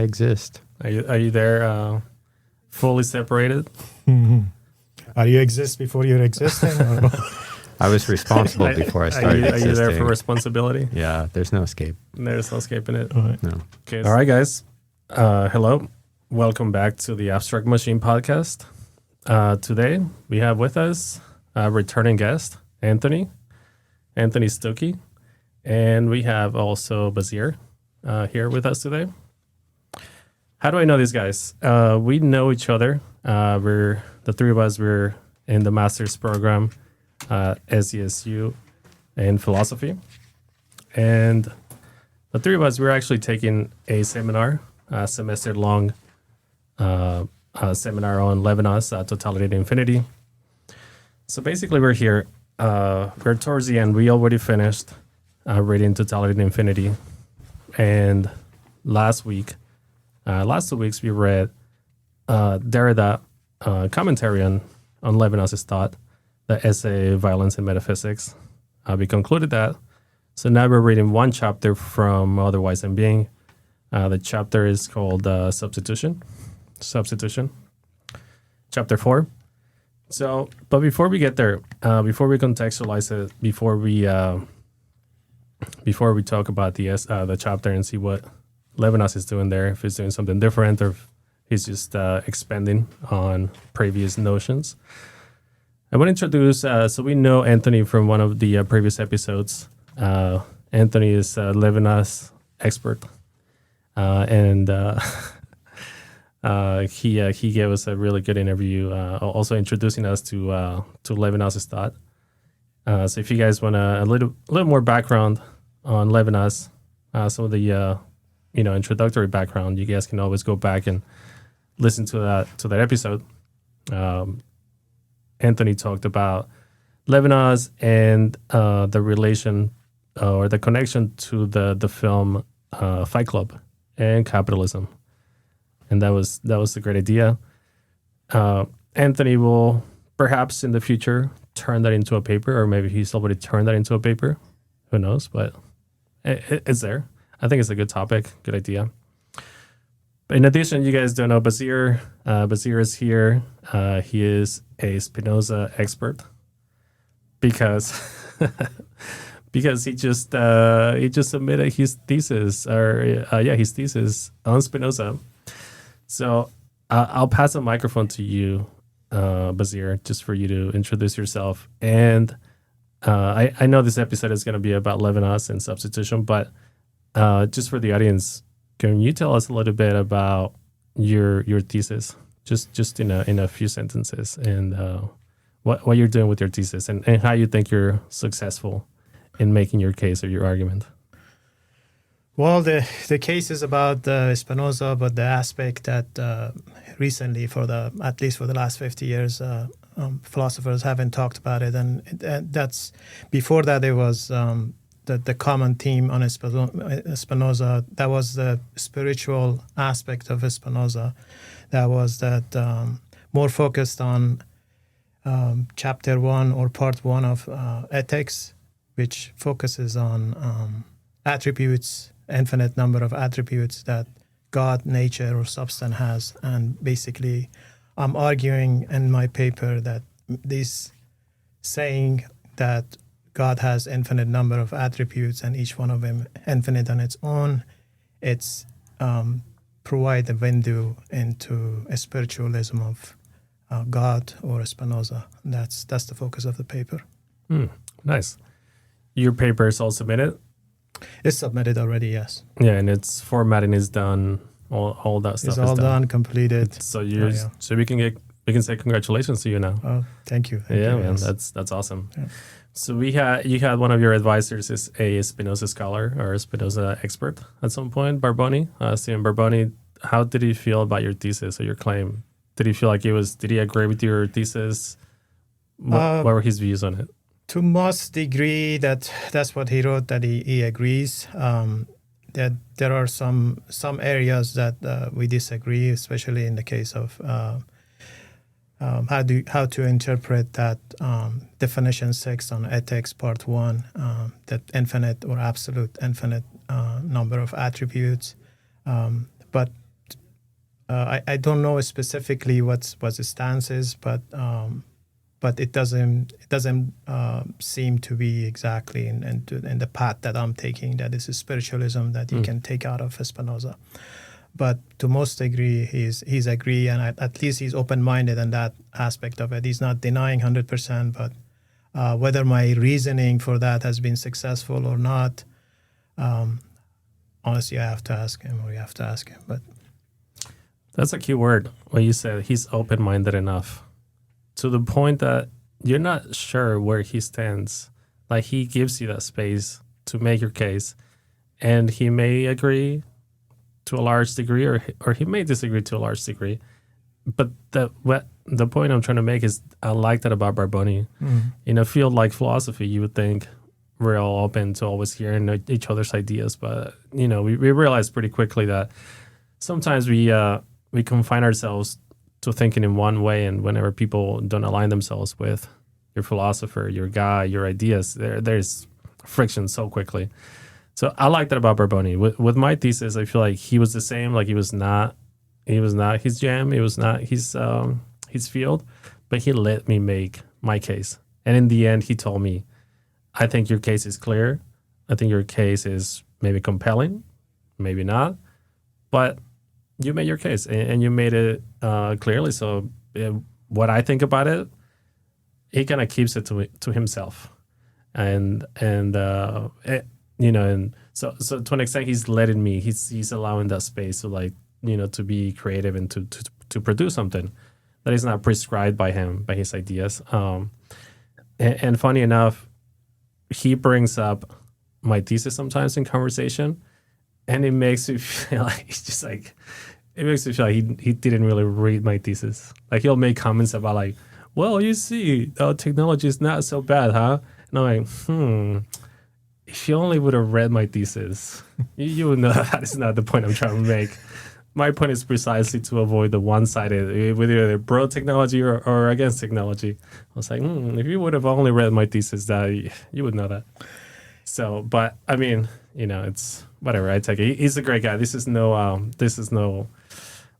exist. Are you there fully separated? Are you exist before you're existing? Or? I was responsible before I started Are you there existing. for responsibility? Yeah, there's no escape. There's no escaping it. No. Okay. All right, guys. Hello. Welcome back to the Abstract Machine podcast. Today, we have with us a returning guest, Anthony Stuckey. And we have also Bazir here with us today. How do I know these guys? We know each other. We're the three of us. We're in the master's program, SESU, in philosophy, and the three of us we're actually taking a seminar, a semester-long seminar on Levinas, Totality and Infinity. So basically, we're here. We're towards the end. We already finished reading Totality and Infinity, and last 2 weeks, we read Derrida commentary on Levinas' thought, the essay Violence and Metaphysics. We concluded that. So now we're reading one chapter from Otherwise than Being. The chapter is called Substitution, chapter 4. So, but before we get there, before we contextualize it, before we talk about the chapter and see what Levinas is doing there, if he's doing something different or if he's just expanding on previous notions. I want to introduce, so we know Anthony from one of the previous episodes. Anthony is a Levinas expert, and he gave us a really good interview, also introducing us to Levinas' thought. So if you guys want a little more background on Levinas, some of the introductory background, you guys can always go back and listen to that episode. Anthony talked about Levinas and the relation or the connection to the film Fight Club and capitalism, and that was a great idea. Anthony will perhaps in the future turn that into a paper, or maybe he's already turned that into a paper. Who knows? But it's there. I think it's a good topic, good idea. But in addition, you guys don't know Bazir. Bazir is here. He is a Spinoza expert because he just submitted his thesis on Spinoza. So I'll pass the microphone to you, Bazir, just for you to introduce yourself. And I know this episode is going to be about Levinas and substitution, but just for the audience, can you tell us a little bit about your thesis, just in a few sentences, and what you're doing with your thesis, and how you think you're successful in making your case or your argument? Well, the case is about Spinoza, but the aspect that recently, at least for the last 50 years, philosophers haven't talked about it, and that's before that there was. The common theme on Spinoza, that was the spiritual aspect of Spinoza. That was that more focused on chapter 1 or part 1 of ethics, which focuses on attributes, infinite number of attributes that God, nature, or substance has. And basically, I'm arguing in my paper that this saying that God has infinite number of attributes and each one of them infinite on its own, it's provide a window into a spiritualism of God or Spinoza. That's the focus of the paper. Nice. Your paper is all submitted? It's submitted already, yes. Yeah, and its formatting is done. All that stuff is all all done, completed. So so we can say congratulations to you now. Oh, thank you. Yeah, man, yes. that's awesome. Yeah. So you had one of your advisors is a Spinoza scholar or a Spinoza expert at some point, Barboni. Stephen Barboni, how did he feel about your thesis or your claim? Did he feel like did he agree with your thesis? What were his views on it? To most degree, that's what he wrote, that he agrees. That there are some areas that we disagree, especially in the case of how to interpret that definition 6 on ethics part 1, that infinite or absolute infinite number of attributes. But I don't know specifically what his stance is, but it doesn't seem to be exactly in the path that I'm taking. That is a spiritualism that you can take out of Spinoza. But to most degree, he's agree, and at least he's open-minded in that aspect of it. He's not denying 100%, but whether my reasoning for that has been successful or not, honestly, I have to ask him, or you have to ask him. But That's a key word. When you said he's open-minded enough to the point that you're not sure where he stands. Like, he gives you that space to make your case, and he may agree to a large degree, or he may disagree to a large degree. But the point I'm trying to make is, I like that about Barboni. In a field like philosophy, you would think we're all open to always hearing each other's ideas, but we realize pretty quickly that sometimes we confine ourselves to thinking in one way, and whenever people don't align themselves with your philosopher, your guy, your ideas, there's friction so quickly. So I like that about Barboni. With my thesis, I feel like he was the same. Like, he was not his jam. It was not his field, but he let me make my case. And in the end, he told me, I think your case is clear. I think your case is maybe compelling, maybe not, but you made your case, and you made it clearly. So what I think about it, he kind of keeps it to himself, and so to an extent, he's letting me. He's allowing that space to to be creative and to produce something that is not prescribed by him, by his ideas. And funny enough, he brings up my thesis sometimes in conversation, and it makes me feel like he didn't really read my thesis. Like, he'll make comments about like, well, you see, technology is not so bad, huh? And I'm like, if you only would have read my thesis, you would know that is not the point I'm trying to make. My point is precisely to avoid the one-sided, with either pro technology or against technology. I was like, if you would have only read my thesis, that you would know that. So, but I mean, it's whatever. I take it. He's a great guy. This is no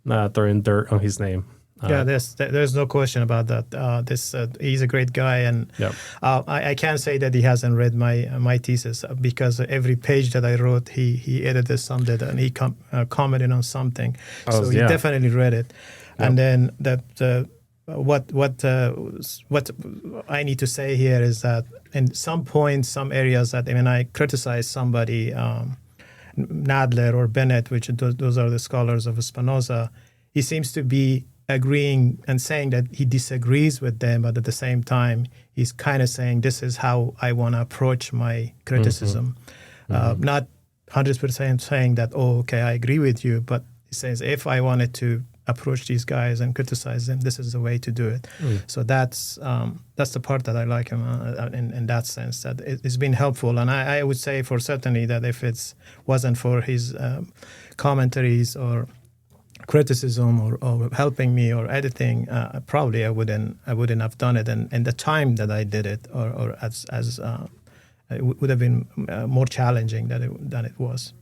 throwing dirt on his name. There's no question about that. He's a great guy, and Yep. I can't say that he hasn't read my thesis, because every page that I wrote, he edited something, and he commented on something. So he definitely read it. Yep. And then what I need to say here is that in some points, some areas that when I criticize somebody, Nadler or Bennett, which those are the scholars of Spinoza, he seems to be agreeing and saying that he disagrees with them, but at the same time, he's kind of saying, this is how I want to approach my criticism. Not 100% saying that, okay, I agree with you, but he says, if I wanted to approach these guys and criticize them, this is the way to do it. So that's the part that I like him in that sense, that it's been helpful. And I would say for certainly that if it wasn't for his commentaries or criticism or helping me or editing, probably I wouldn't have done it. And the time that I did it, or as it would have been more challenging than it was.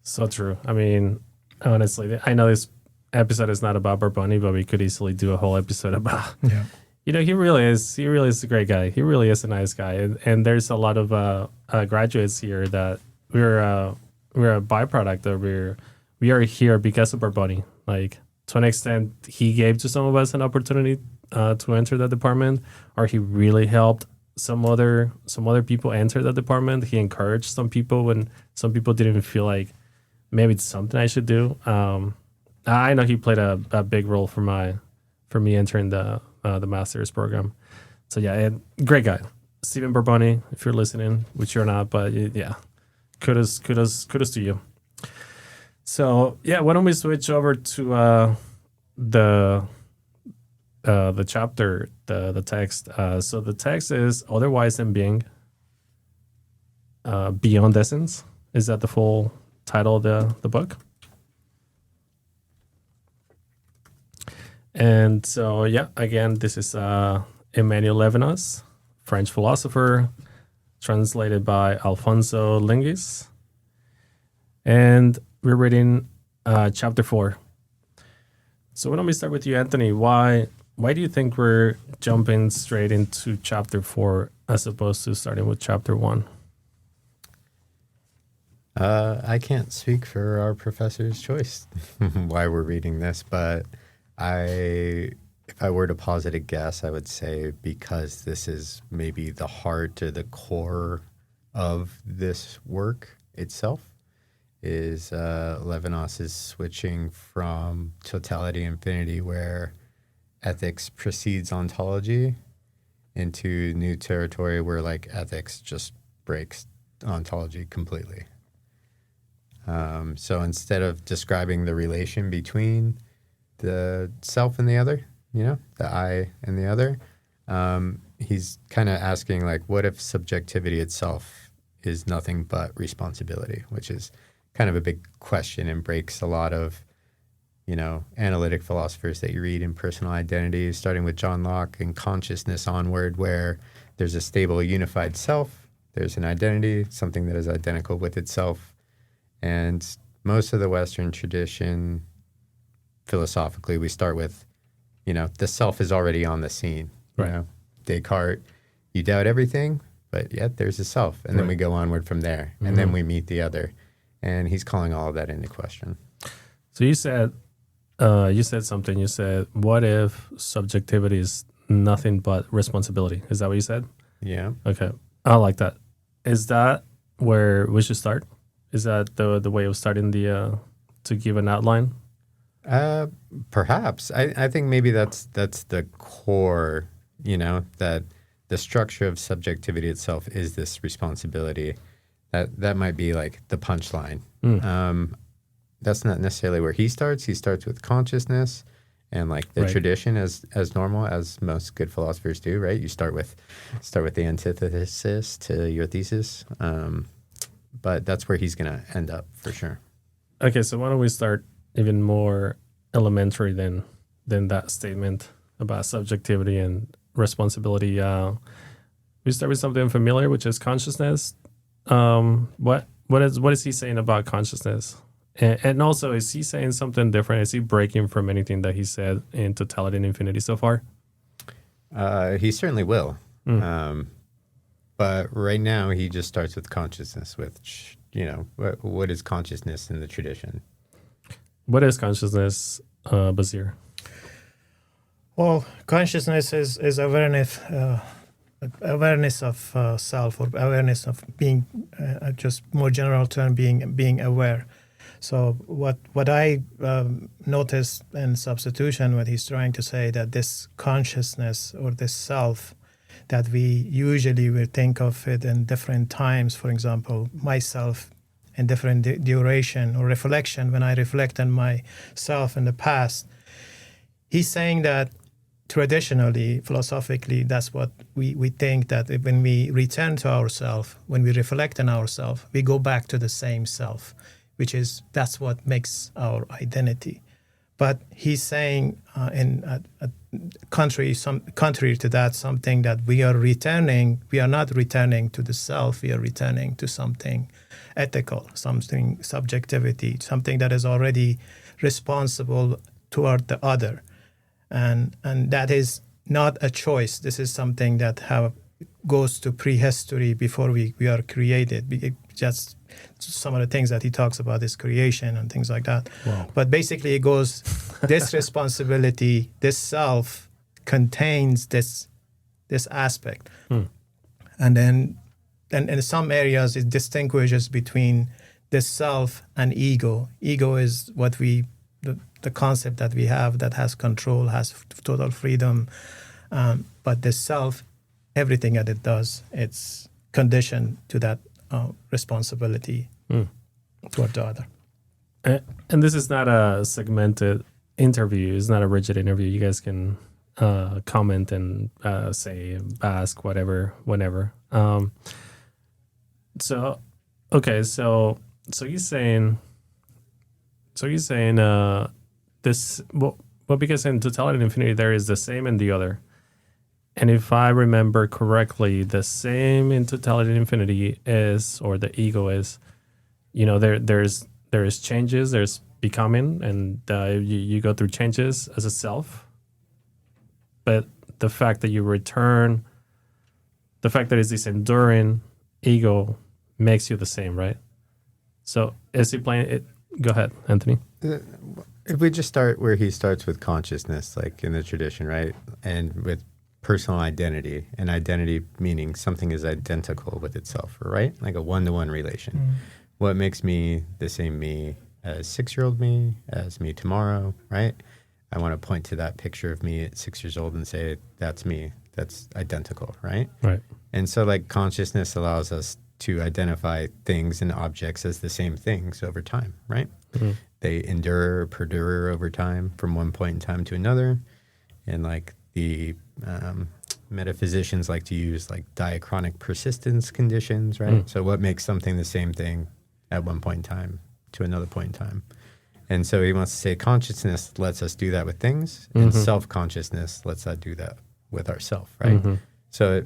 So true. I mean, honestly, I know this episode is not about Barboni, but we could easily do a whole episode about. Yeah. He really is a great guy. He really is a nice guy, and there's a lot of graduates here that we're a byproduct of. We are here because of Barboni. Like, to an extent, he gave to some of us an opportunity to enter that department, or he really helped some other people enter that department. He encouraged some people when some people didn't even feel like maybe it's something I should do. I know he played a big role for me entering the master's program. So yeah, great guy, Stephen Barboni. If you're listening, which you're not, but yeah, kudos to you. So yeah, why don't we switch over to the chapter, the text. So the text is otherwise than being, beyond essence. Is that the full title of the book? And so yeah, again, this is Emmanuel Levinas, French philosopher, translated by Alfonso Linguis. And we're reading chapter 4. So why don't we start with you, Anthony? Why do you think we're jumping straight into chapter 4 as opposed to starting with chapter 1? I can't speak for our professor's choice why we're reading this, but if I were to posit a guess, I would say because this is maybe the heart or the core of this work itself, is Levinas is switching from totality infinity, where ethics precedes ontology, into new territory where like ethics just breaks ontology completely. So instead of describing the relation between the self and the other, the I and the other, he's kind of asking like, what if subjectivity itself is nothing but responsibility, which is kind of a big question and breaks a lot of, analytic philosophers that you read in personal identity, starting with John Locke and consciousness onward, where there's a stable unified self, there's an identity, something that is identical with itself. And most of the Western tradition, philosophically, we start with, the self is already on the scene. Right. Descartes, you doubt everything, but yet there's a self. And then we go onward from there. And then we meet the other. And he's calling all of that into question. So you said something. You said, what if subjectivity is nothing but responsibility? Is that what you said? Yeah. Okay. I like that. Is that where we should start? Is that the way of starting to give an outline? Perhaps. I think maybe that's the core, that the structure of subjectivity itself is this responsibility. That might be like the punchline. That's not necessarily where he starts. He starts with consciousness and like the tradition as normal, as most good philosophers do, right? You start with the antithesis to your thesis. But that's where he's going to end up for sure. Okay, so why don't we start even more elementary than that statement about subjectivity and responsibility. We start with something familiar, which is consciousness. What is he saying about consciousness? And also, is he saying something different? Is he breaking from anything that he said in Totality and Infinity so far? He certainly will. But right now, he just starts with consciousness, which, what is consciousness in the tradition? What is consciousness, Basir? Well, consciousness is awareness of self, or awareness of being, just more general term, being aware. So what I noticed in Substitution, what he's trying to say, that this consciousness or this self that we usually will think of it in different times, for example, myself in different duration or reflection, when I reflect on myself in the past, he's saying that traditionally, philosophically, that's what we think, that when we return to ourself, when we reflect on ourself, we go back to the same self, that's what makes our identity. But he's saying, contrary to that, something that we are not returning to the self, we are returning to something ethical, something subjectivity, something that is already responsible toward the other. And that is not a choice. This is something that goes to prehistory before we are created. Just some of the things that he talks about is creation and things like that. Wow. But basically it goes, this responsibility, this self contains this aspect. And then in some areas it distinguishes between the self and ego. Ego is what the concept that we have that has control, has total freedom. But the self, everything that it does, it's conditioned to that responsibility toward the other. And this is not a segmented interview. It's not a rigid interview. You guys can comment and ask whatever, whenever. So he's saying this. Well, because in Totality and Infinity there is the same and the other. And if I remember correctly, the same in Totality and Infinity is, or the ego is, there is changes, there's becoming, and you go through changes as a self. But the fact that you return, the fact that it's this enduring ego makes you the same, right? So is he playing it? Go ahead, Anthony. If we just start where he starts with consciousness, like in the tradition, right? And with personal identity, and identity meaning something is identical with itself, right? Like a one-to-one relation. Mm. What makes me the same me as 6-year-old me, as me tomorrow, right? I want to point to that picture of me at 6 years old and say, that's me. That's identical, right? Right. And so like consciousness allows us to identify things and objects as the same things over time, right? Mhm. They endure, perdure over time from one point in time to another. And like the metaphysicians like to use like diachronic persistence conditions, right? So what makes something the same thing at one point in time to another point in time? And so he wants to say consciousness lets us do that with things, and self-consciousness lets us do that with ourselves, right? So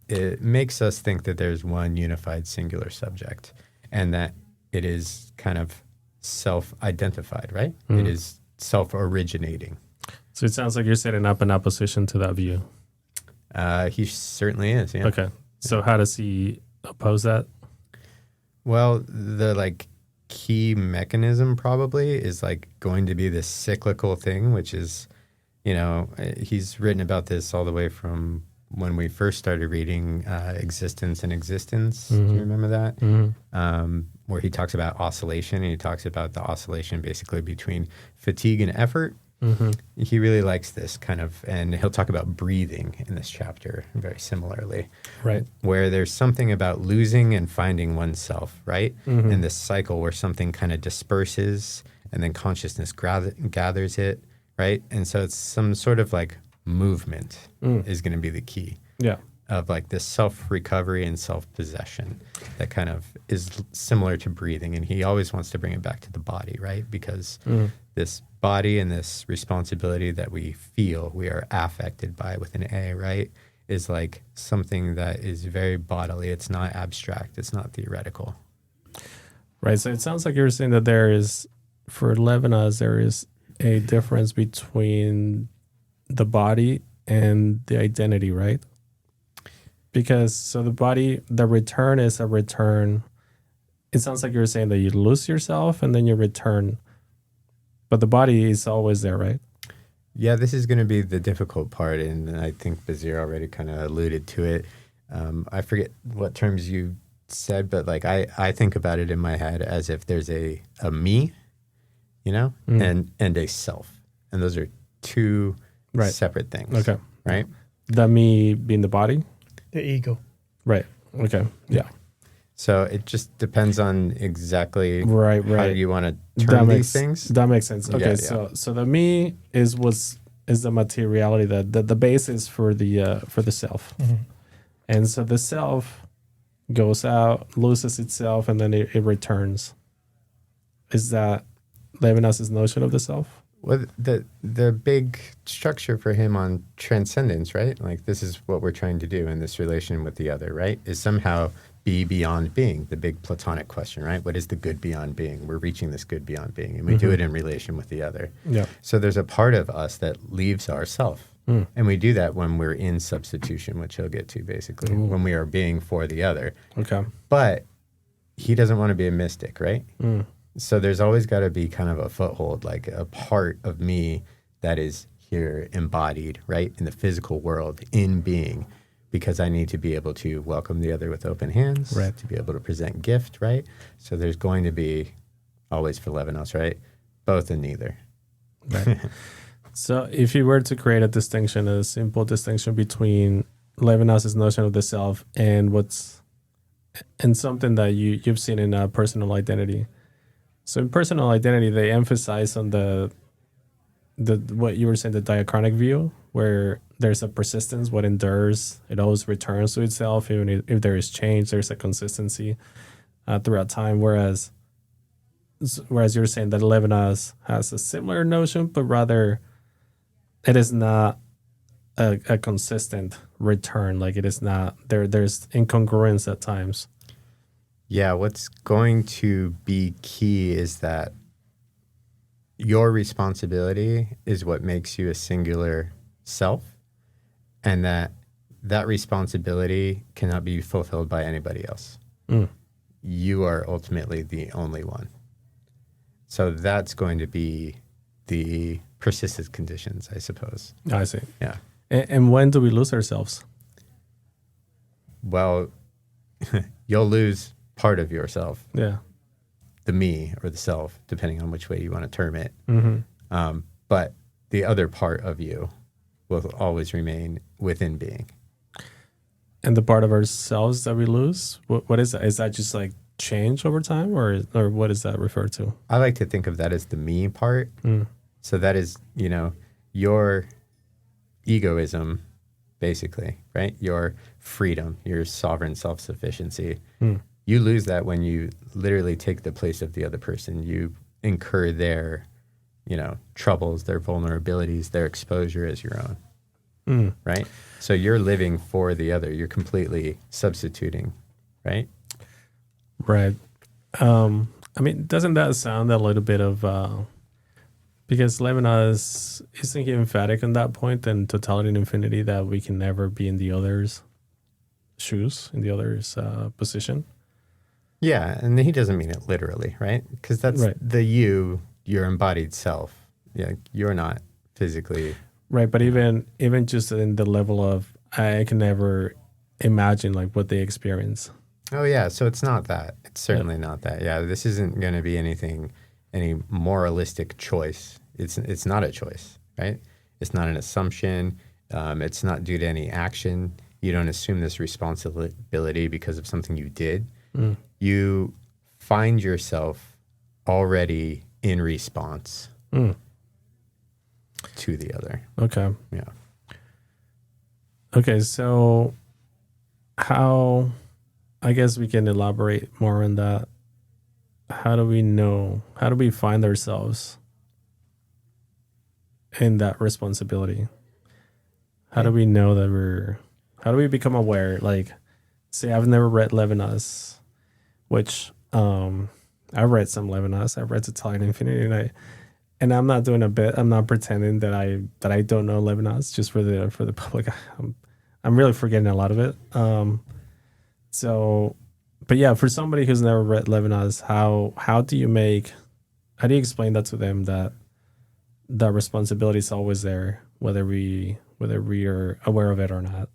it makes us think that there's one unified singular subject, and that it is kind of self-identified, right? It is self-originating. So it sounds like you're setting up an opposition to that view. He certainly is, yeah. Okay. So how does he oppose that? Well, the like key mechanism probably is like going to be this cyclical thing, which is, you know, he's written about this all the way from when we first started reading Existence and Existence. Do you remember that? Where he talks about oscillation, and he talks about the oscillation basically between fatigue and effort. He really likes this kind of, and he'll talk about breathing in this chapter very similarly. Right. Where there's something about losing and finding oneself, right? In this cycle where something kind of disperses and then consciousness gathers it, right? And so it's some sort of like movement is going to be the key. Yeah. Of like this self-recovery and self-possession that kind of is similar to breathing. And he always wants to bring it back to the body, right? Because this body and this responsibility that we feel, we are affected by with an A, right? Is like something that is very bodily. It's not abstract. It's not theoretical. Right. So it sounds like you're saying that there is, for Levinas, there is a difference between the body and the identity, right? Because so the body, the return is a return. It sounds like you're saying that you lose yourself and then you return, but the body is always there, right? Yeah, this is going to be the difficult part, and I think Bazir already kind of alluded to it. I forget what terms you said, but like I think about it in my head as if there's a me, you know, and a self, and those are two separate things. Okay. Right? The me being the body? The ego. Right. Okay. Yeah. So it just depends on exactly Right. how you want to turn these things. That makes sense. Okay. Yeah. So the me is the materiality, that the basis for the self. And so the self goes out, loses itself, and then it returns. Is that Levinas' notion of the self? Well, the big structure for him on transcendence, right? Like this is what we're trying to do in this relation with the other, right? Is somehow be beyond being, the big Platonic question, right? What is the good beyond being? We're reaching this good beyond being, and we do it in relation with the other. Yeah. So there's a part of us that leaves ourself. And we do that when we're in substitution, which he'll get to basically, when we are being for the other. Okay. But he doesn't want to be a mystic, right? So there's always got to be kind of a foothold, like a part of me that is here embodied, right, in the physical world, in being, because I need to be able to welcome the other with open hands, right, to be able to present gift, right? So there's going to be, always for Levinas, right, both and neither. Right. So if you were to create a distinction, a simple distinction between Levinas' notion of the self and something that you've seen in personal identity. So in personal identity, they emphasize on the what you were saying, the diachronic view, where there's a persistence, what endures, it always returns to itself. Even if there is change, there's a consistency throughout time. Whereas you're saying that Levinas has a similar notion, but rather it is not a consistent return. Like it is not there's incongruence at times. Yeah, what's going to be key is that your responsibility is what makes you a singular self, and that responsibility cannot be fulfilled by anybody else. You are ultimately the only one. So that's going to be the persistent conditions, I suppose. I see. Yeah. And when do we lose ourselves? Well, you'll lose part of yourself, Yeah. the me or the self, depending on which way you want to term it. Mm-hmm. But the other part of you will always remain within being. And the part of ourselves that we lose, what is that? Is that just like change over time, or what does that refer to? I like to think of that as the me part. So that is, your egoism, basically, right? Your freedom, your sovereign self-sufficiency. You lose that when you literally take the place of the other person. You incur their, troubles, their vulnerabilities, their exposure as your own. Right? So you're living for the other. You're completely substituting, right? Right. I mean, doesn't that sound a little bit of because Levinas isn't he emphatic on that point in Totality and Infinity that we can never be in the other's shoes, in the other's position? Yeah, and he doesn't mean it literally, right? Because that's Right. your embodied self. Yeah, you're not physically. Right, but even just in the level of I can never imagine like what they experience. Oh yeah, so it's not that. It's certainly not that. Yeah, this isn't going to be any moralistic choice. It's not a choice, right? It's not an assumption. It's not due to any action. You don't assume this responsibility because of something you did. You find yourself already in response to the other. Okay. Yeah. Okay, so how, I guess we can elaborate more on that. How do we find ourselves in that responsibility? How do we know that how do we become aware? Like, say I've never read Levinas, which I've read some Levinas. I've read Totality and Infinity, and I'm not doing a bit. I'm not pretending that I don't know Levinas just for the public. I'm really forgetting a lot of it. But yeah, for somebody who's never read Levinas, how do you explain that to them that responsibility is always there, whether we are aware of it or not?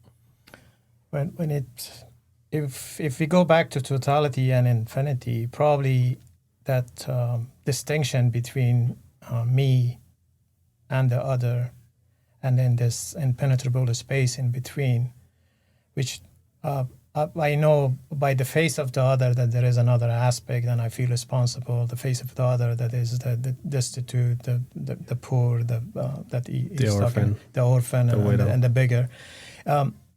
If we go back to totality and infinity, probably that distinction between me and the other, and then this impenetrable space in between, which I know by the face of the other that there is another aspect, and I feel responsible. The face of the other that is the destitute, the poor, the orphan, the widow, and the beggar.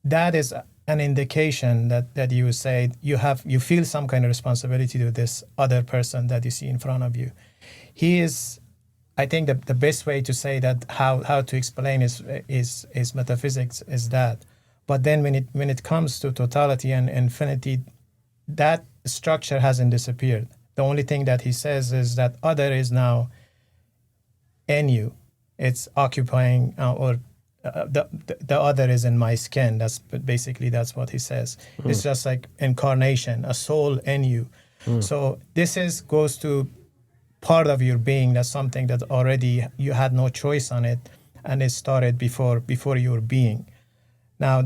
That is an indication that you say you feel some kind of responsibility to this other person that you see in front of you. He is, I think, the best way to say that how to explain is metaphysics is that. But then when it comes to totality and infinity, that structure hasn't disappeared. The only thing that he says is that other is now in you. It's occupying the other is in my skin. That's what he says. It's just like incarnation, a soul in you. So this goes to part of your being. That's something that already you had no choice on it, and it started before your being. Now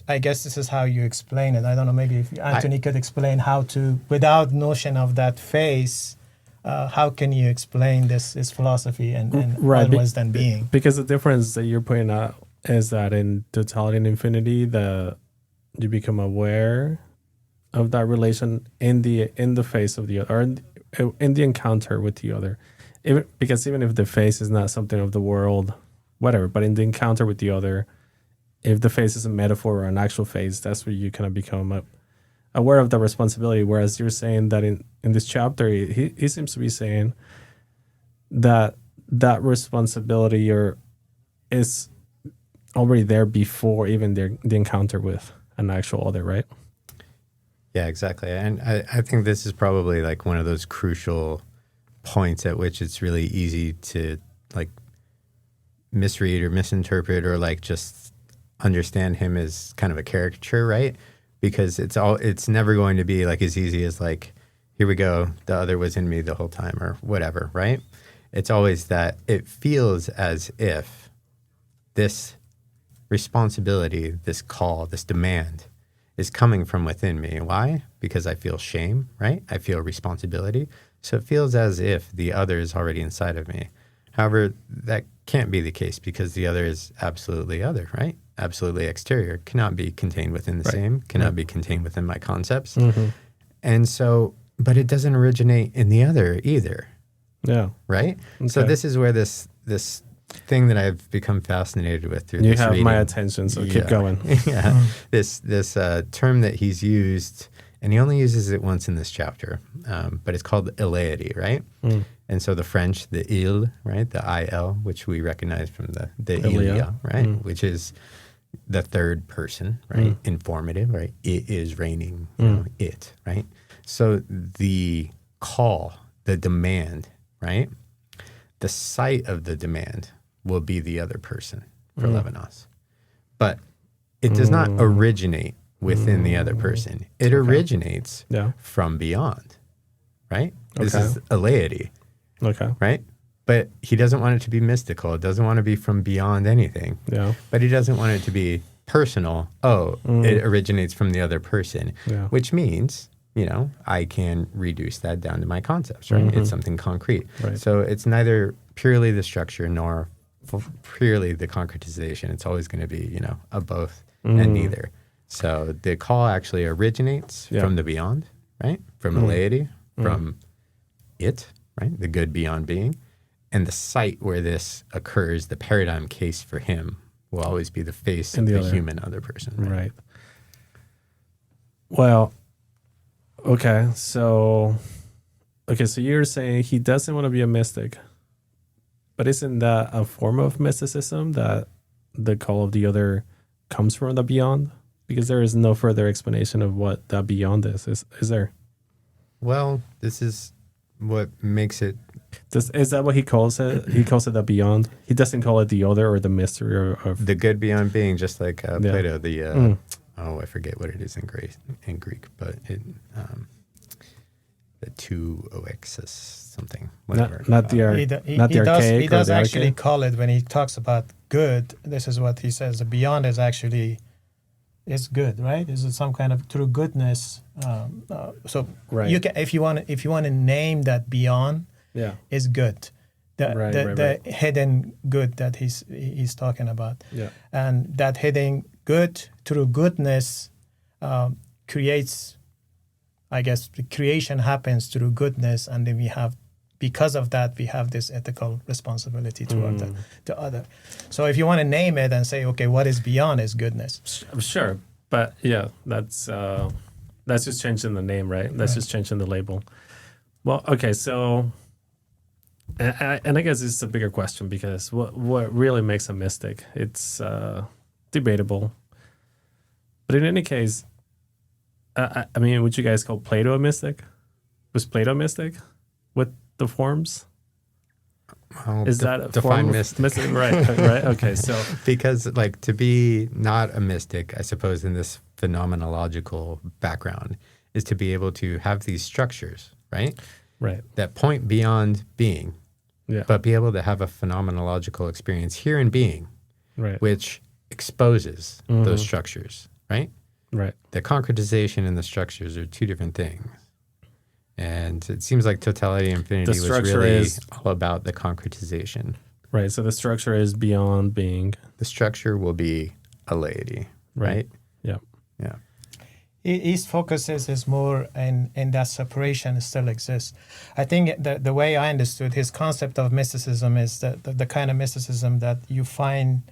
I guess this is how you explain it. I don't know, maybe if Anthony could explain how to, without notion of that face, how can you explain this philosophy and always then being? Because the difference that you're pointing out is that in totality and infinity, you become aware of that relation in the face of the other, or in the encounter with the other. Because even if the face is not something of the world, whatever, but in the encounter with the other, if the face is a metaphor or an actual face, that's where you kind of become aware of the responsibility. Whereas you're saying that in this chapter, he seems to be saying that responsibility is already there before even the encounter with an actual other, right? Yeah, exactly. And I think this is probably like one of those crucial points at which it's really easy to like misread or misinterpret or like just understand him as kind of a caricature, right? Because it's never going to be like as easy as like, here we go, the other was in me the whole time or whatever, right? It's always that it feels as if this responsibility, this call, this demand is coming from within me. Why? Because I feel shame, right? I feel responsibility. So it feels as if the other is already inside of me. However, that can't be the case because the other is absolutely other, right? Absolutely exterior, cannot be contained within the same, cannot be contained within my concepts. And so, but it doesn't originate in the other either. Yeah. Right? Okay. So this is where this thing that I've become fascinated with through You this have reading. my attention, so keep going. Yeah. This term that he's used, and he only uses it once in this chapter, but it's called eleity, right? And so the French, the il, right? The il, which we recognize from the ilia, right? Which is the third person, right? Informative, right? It is raining, you know, it, right? So the call, the demand, right? The site of the demand will be the other person for Levinas. But it does not originate within the other person. It originates from beyond, right? This is eleity, right? But he doesn't want it to be mystical. It doesn't want to be from beyond anything. Yeah. But he doesn't want it to be personal. Oh, it originates from the other person, which means, you know, I can reduce that down to my concepts, right? It's something concrete. Right. So it's neither purely the structure nor purely the concretization. It's always going to be, you know, a both and neither. So the call actually originates from the beyond, right? From the laity, from it, right? The good beyond being. And the site where this occurs, the paradigm case for him, will always be the face of the human other person. Right. Well, okay, so you're saying he doesn't want to be a mystic, but isn't that a form of mysticism that the call of the other comes from the beyond? Because there is no further explanation of what that beyond is there? Well, this is what makes it. Is that what he calls it? He calls it the beyond. He doesn't call it the other or the mystery of The good beyond being, just like Plato, I forget what it is in Greek, but it the two oexis something, whatever. Not the archaic. He does or the actually archaic? call it, when he talks about good, this is what he says: the beyond is actually is good, right? Is it some kind of true goodness? So Right. you can, if you want to name that beyond, is good. The hidden good that he's talking about. Yeah. And that hidden good through goodness creates, I guess, the creation happens through goodness, and then because of that, we have this ethical responsibility toward the other. So if you want to name it and say, okay, what is beyond is goodness. Sure, but yeah, that's just changing the name, right? That's just changing the label. Well, okay, so, and I guess this is a bigger question, because what really makes a mystic? It's debatable. But in any case, I mean, would you guys call Plato a mystic? Was Plato a mystic with the forms? Well, Is that a define form mystic? of mystic? Right. Okay, so Because, like, to be not a mystic, I suppose, in this phenomenological background, is to be able to have these structures, right? right, That point beyond being, yeah, but be able to have a phenomenological experience here in being, right, which exposes those structures, right? right. The concretization and the structures are two different things. And it seems like totality infinity was structure really is- all about the concretization. Right. So the structure is beyond being. The structure will be a laity, right? Yeah. Yeah. His focus is more in that separation still exists. I think the way I understood his concept of mysticism is that the kind of mysticism that you find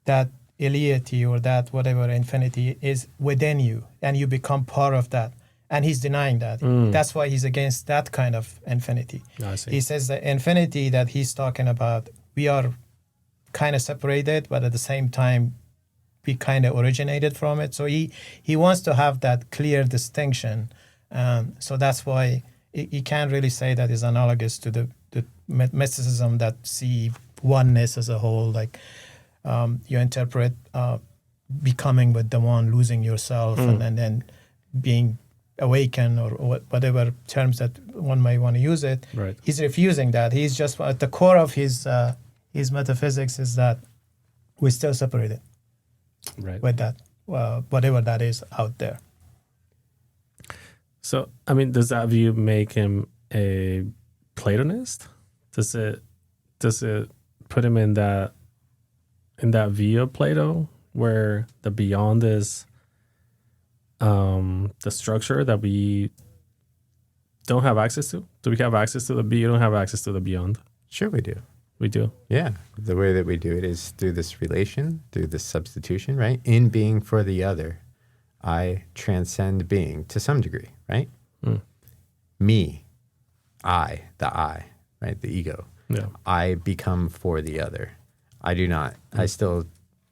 that iliity or that whatever infinity is within you, and you become part of that. And he's denying that. That's why he's against that kind of infinity. I see. He says the infinity that he's talking about, we are kind of separated, but at the same time, we kind of originated from it. So he wants to have that clear distinction. So that's why you can't really say that is analogous to the mysticism that see oneness as a whole. Like you interpret becoming with the one, losing yourself, and then being awakened, or whatever terms that one might want to use it. Right. He's refusing that. He's just at the core of his metaphysics is that we're still separated. Right. With that, whatever that is out there. So, I mean, does that view make him a Platonist? Does it put him in that view of Plato, where the beyond is the structure that we don't have access to? Do we have access to the you don't have access to the beyond? Sure, we do. We do. Yeah. The way that we do it is through this relation, through this substitution, right? In being for the other, I transcend being to some degree, right? Me, I, right? The ego. Yeah. I become for the other. I do not. I still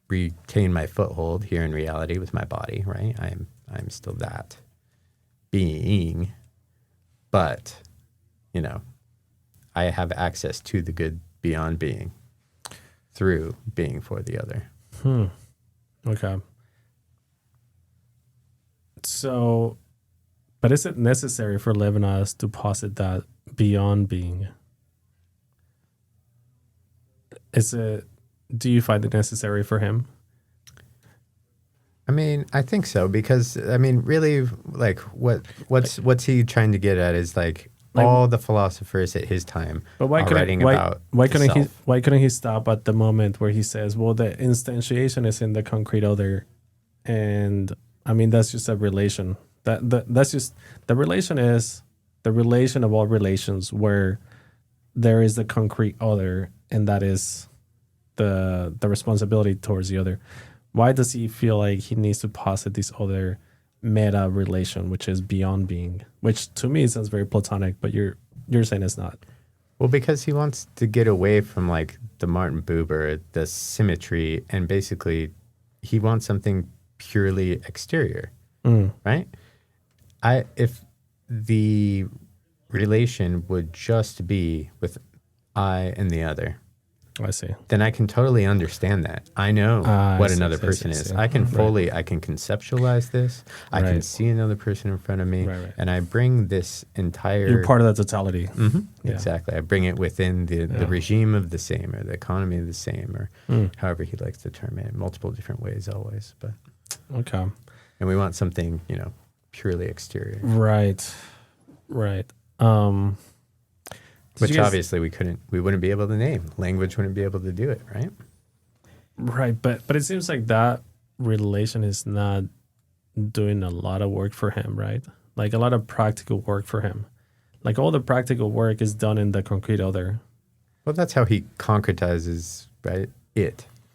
retain my foothold here in reality with my body, right? I'm still that being, but, I have access to the good beyond being through being for the other. Okay. So, but is it necessary for Levinas to posit that beyond being? Do you find it necessary for him? I mean, I think so, because really, like, what's he trying to get at is like all the philosophers at his time but why are writing about why the couldn't self. why couldn't he stop at the moment where he says, well, the instantiation is in the concrete other, and I mean that's just a relation. That's just the relation is the relation of all relations where there is the concrete other, and that is the responsibility towards the other. Why does he feel like he needs to posit this other meta relation, which is beyond being, which to me sounds very Platonic, but you're saying it's not? Well, because he wants to get away from like the Martin Buber, the symmetry, and basically he wants something purely exterior, right? If the relation would just be with I and the other, I see. then I can totally understand that. I know what another person is. I can I can conceptualize this. I can see another person in front of me. Right. And I bring this entire... You're part of that totality. Yeah. Exactly. I bring it within the regime of the same, or the economy of the same, or however he likes to term it, in multiple different ways always. But okay. And we want something, purely exterior. Right. Which obviously we wouldn't be able to name. Language wouldn't be able to do it, right? Right, but it seems like that relation is not doing a lot of work for him, right? Like a lot of practical work for him. Like all the practical work is done in the concrete other. Well, that's how he concretizes, right?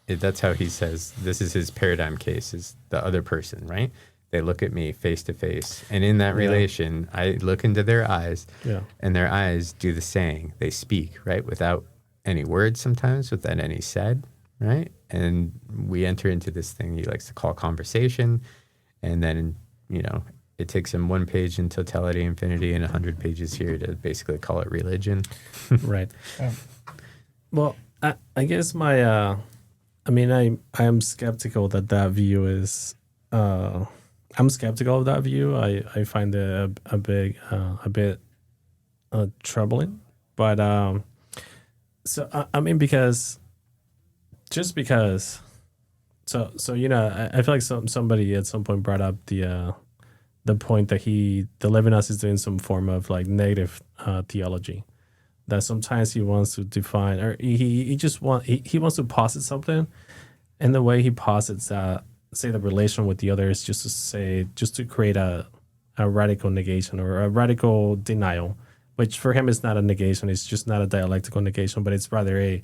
That's how he says this is his paradigm case, is the other person, right? They look at me face to face. And in that relation, I look into their eyes, and their eyes do the saying. They speak, right? Without any words sometimes, without any said, right? And we enter into this thing he likes to call conversation. And then, it takes him one page in totality, infinity, and 100 pages here to basically call it religion. Right. Well, I guess I am skeptical that view is... I'm skeptical of that view. I find it a bit troubling. But so I mean, because I feel like somebody at some point brought up the point that the Levinas is doing some form of like negative theology. That sometimes he wants to define, or he wants to posit something, and the way he posits that, say the relation with the other is just to create a radical negation or a radical denial, which for him is not a negation. It's just not a dialectical negation, but it's rather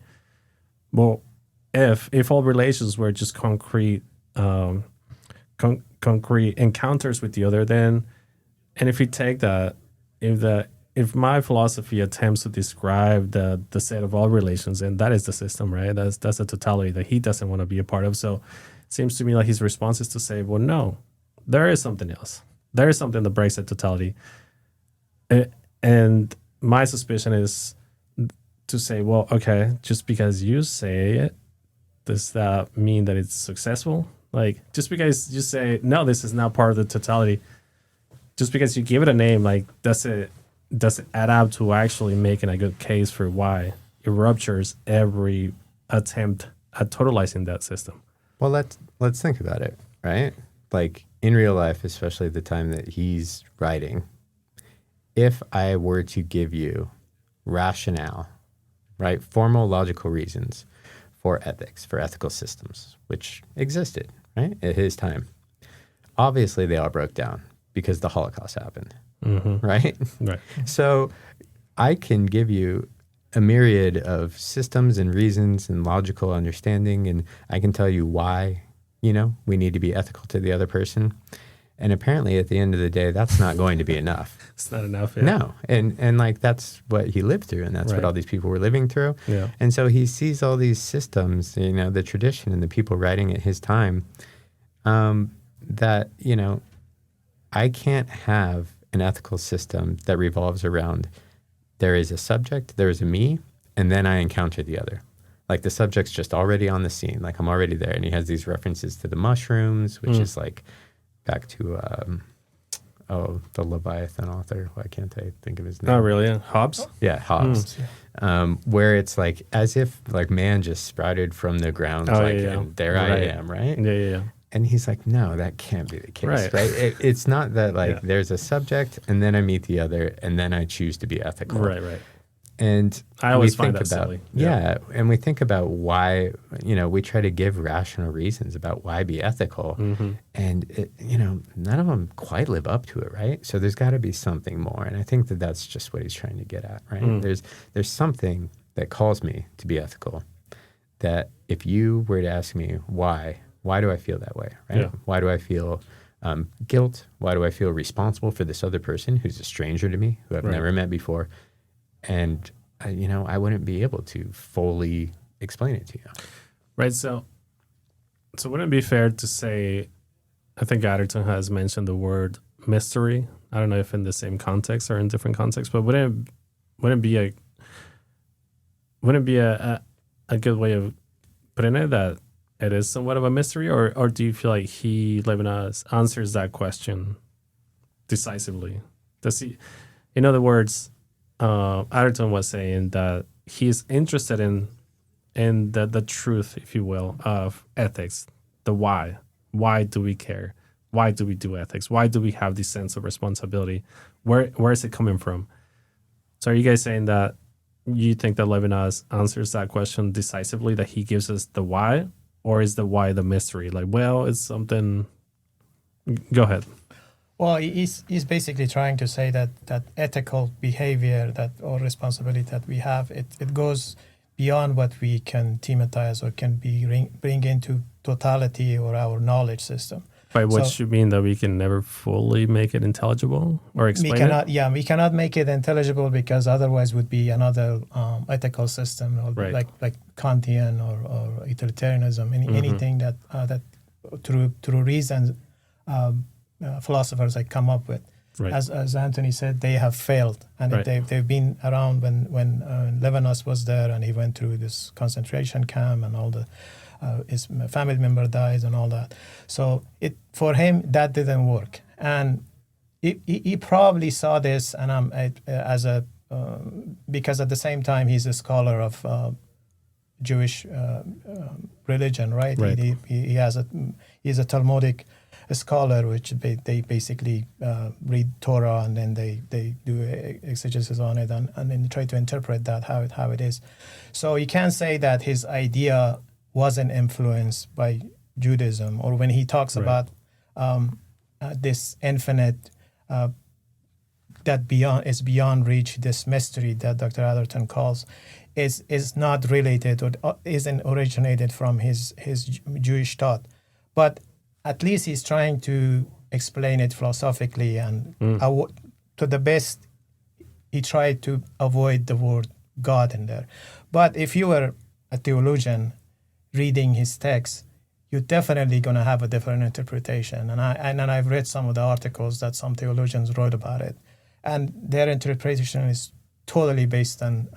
if all relations were just concrete encounters with the other, then, and if you take that, if my philosophy attempts to describe the set of all relations, and that is the system, right? That's the totality that he doesn't want to be a part of. So seems to me like his response is to say, well, no, there is something else. There is something that breaks that totality. And my suspicion is to say, well, okay, just because you say it, does that mean that it's successful? Like, just because you say, no, this is not part of the totality, just because you give it a name, like, does it add up to actually making a good case for why it ruptures every attempt at totalizing that system? Well, let's think about it, right? Like in real life, especially the time that he's writing, if I were to give you rationale, right, formal logical reasons for ethics, for ethical systems, which existed, right, at his time, obviously they all broke down because the Holocaust happened, right? Right. So I can give you a myriad of systems and reasons and logical understanding, and I can tell you why, we need to be ethical to the other person. And apparently at the end of the day, that's not going to be enough. It's not enough. Yeah. No. And like that's what he lived through, and that's what all these people were living through. Yeah. And so he sees all these systems, the tradition and the people writing at his time, that, I can't have an ethical system that revolves around there is a subject, there is a me, and then I encounter the other. Like the subject's just already on the scene. Like I'm already there. And he has these references to the mushrooms, which is like back to, the Leviathan author. Why can't I think of his name? Oh, really? Yeah. Hobbes? Yeah, Hobbes. Where it's like as if like man just sprouted from the ground. And there I am, right? Yeah. And he's like, no, that can't be the case, Right. right? It's not that like there's a subject and then I meet the other and then I choose to be ethical. Right. And I always we find think that about, silly. Yeah, and we think about why, we try to give rational reasons about why be ethical. And, none of them quite live up to it, right? So there's got to be something more. And I think that that's just what he's trying to get at, right? There's something that calls me to be ethical that if you were to ask me why do I feel that way, right? Yeah. Why do I feel guilt? Why do I feel responsible for this other person who's a stranger to me, who I've never met before? And, I wouldn't be able to fully explain it to you. Right. So wouldn't it be fair to say, I think Atherton has mentioned the word mystery. I don't know if in the same context or in different contexts, but wouldn't it be a good way of putting it that it is somewhat of a mystery, or do you feel like Levinas answers that question decisively? Does he, in other words, Atherton was saying that he's interested in the truth, if you will, of ethics, the why. Why do we care? Why do we do ethics? Why do we have this sense of responsibility? Where is it coming from? So are you guys saying that you think that Levinas answers that question decisively, that he gives us the why, or is the why the mystery? Like, well, it's something. Go ahead. Well, he's basically trying to say that ethical behavior or responsibility that we have, it goes beyond what we can thematize or can bring into totality or our knowledge system. By which you mean that we can never fully make it intelligible or explain it? Yeah, we cannot make it intelligible because otherwise would be another ethical system, or like Kantian or utilitarianism, anything that through reason philosophers like come up with. Right. As Anthony said, they have failed, and they've been around when Levinas was there, and he went through this concentration camp, and all his family member dies and all that. So for him that didn't work, and he probably saw this, and because at the same time he's a scholar of Jewish religion, right? He's a Talmudic scholar, which they basically read Torah and then they do exegesis on it and then try to interpret that how it is. So you can't say that his idea wasn't influenced by Judaism, or when he talks about this infinite that is beyond reach, this mystery that Dr. Atherton calls, is not related or isn't originated from his Jewish thought, but at least he's trying to explain it philosophically, and to the best he tried to avoid the word God in there. But if you were a theologian reading his text, you're definitely going to have a different interpretation. And I've read some of the articles that some theologians wrote about it. and their interpretation is totally based on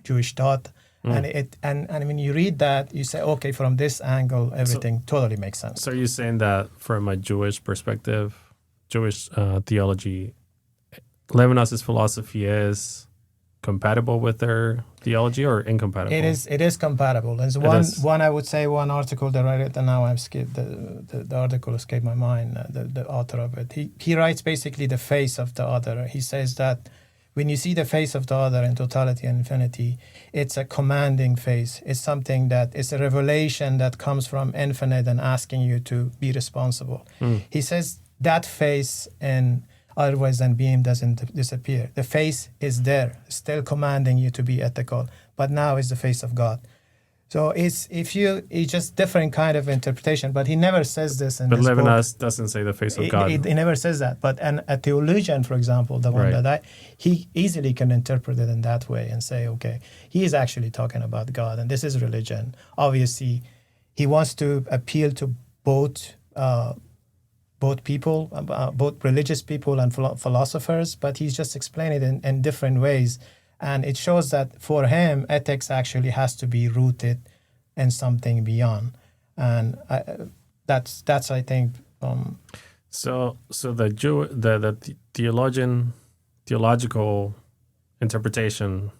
Jewish thought. And when you read that, you say, okay, from this angle, everything totally makes sense. So you're saying that from a Jewish perspective, Jewish theology, Levinas' philosophy is compatible with their theology or incompatible? It is compatible. There's one I would say one article that I read, and now I've skipped the article escaped my mind. The author of it, he writes basically the face of the other. He says that when you see the face of the other in totality and infinity, it's a commanding face. It's something that it's a revelation that comes from infinite and asking you to be responsible. He says that face in otherwise than being doesn't disappear. The face is there, still commanding you to be ethical, but now it's the face of God. So it's just different kind of interpretation, but he never says this in this book. But Levinas doesn't say the face of God. He never says that. But a theologian, for example, the one he easily can interpret it in that way and say, okay, he is actually talking about God, and this is religion. Obviously, he wants to appeal to both people, both religious people and philosophers, but he's just explaining it in different ways. And it shows that for him, ethics actually has to be rooted in something beyond. And that's I think. So the theological interpretation,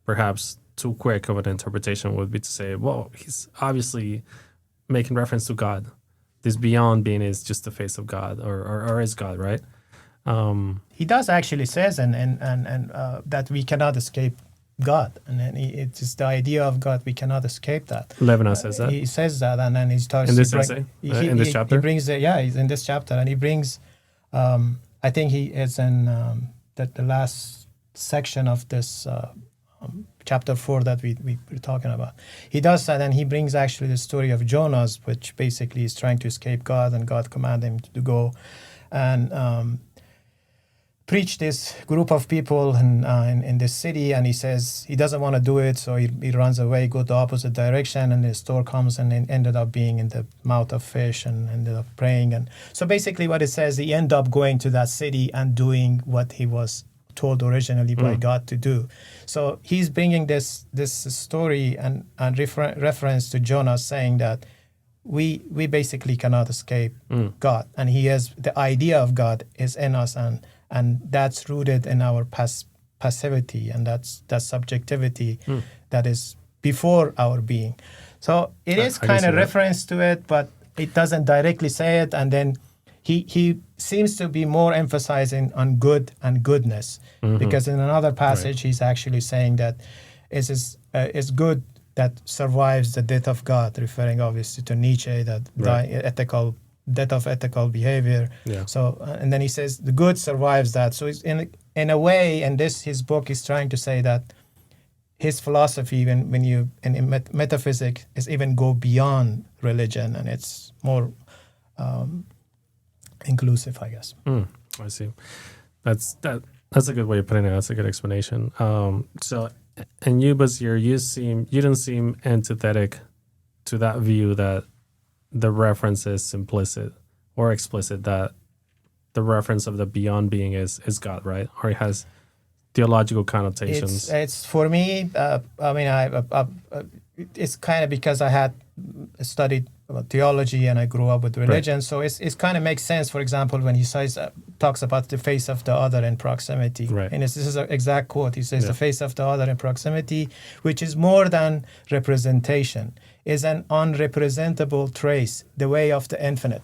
perhaps too quick of an interpretation, would be to say, well, he's obviously making reference to God. This beyond being is just the face of God, or is God, right? He does actually says and that we cannot escape God, and then it's just the idea of God. We cannot escape that. Levinas says that. He says that, and then he starts in this essay, in this chapter. He brings he's in this chapter, and he brings. I think he is in the last section of this chapter 4 that we were talking about. He does that, and he brings actually the story of Jonas, which basically is trying to escape God, and God commanded him to go and preach this group of people in this city, and he says he doesn't want to do it, so he runs away, go the opposite direction, and the storm comes and ended up being in the mouth of fish and ended up praying. And so basically what it says, he ended up going to that city and doing what he was told originally by God to do. So he's bringing this story and reference to Jonah, saying that we basically cannot escape God, and the idea of God is in us, and that's rooted in our passivity, and that's subjectivity that is before our being. So it is kind of reference to it, but it doesn't directly say it. And then he seems to be more emphasizing on good and goodness, because in another passage he's actually saying that it's good that survives the death of God, referring obviously to Nietzsche, that death of ethical behavior. Yeah. So, and then he says the good survives that. So it's in a way, and his book is trying to say that his philosophy, when you in metaphysics, is even go beyond religion, and it's more inclusive, I guess. I see. That's a good way of putting it. That's a good explanation. So, and you, Basir, you didn't seem antithetic to that view that the reference is implicit or explicit, that the reference of the beyond being is God, right? Or it has theological connotations. It's for me. It's kind of because I had studied theology and I grew up with religion, so it's kind of makes sense. For example, when he says talks about the face of the other in proximity, and this is an exact quote. He says the face of the other in proximity, which is more than representation, is an unrepresentable trace, the way of the infinite.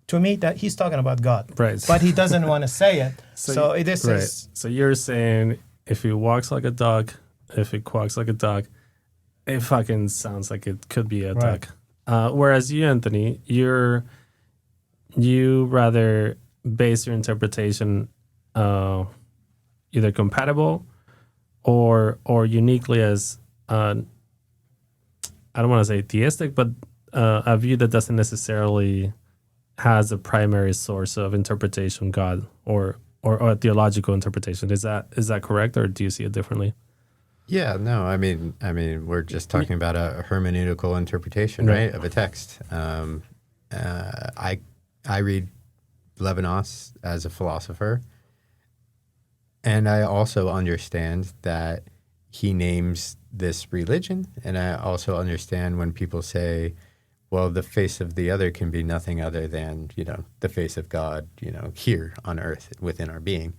To me, that he's talking about God, but he doesn't want to say it. So this is. So you're saying if he walks like a dog, if he quacks like a dog, it fucking sounds like it could be a duck. Whereas you, Anthony, you rather base your interpretation either compatible or uniquely as I don't want to say theistic, but a view that doesn't necessarily has a primary source of interpretation, God, or a theological interpretation. Is that correct, or do you see it differently? Yeah, no, I mean, we're just talking about a hermeneutical interpretation, right, of a text. I read Levinas as a philosopher. And I also understand that he names this religion. And I also understand when people say, well, the face of the other can be nothing other than, the face of God, here on earth within our being.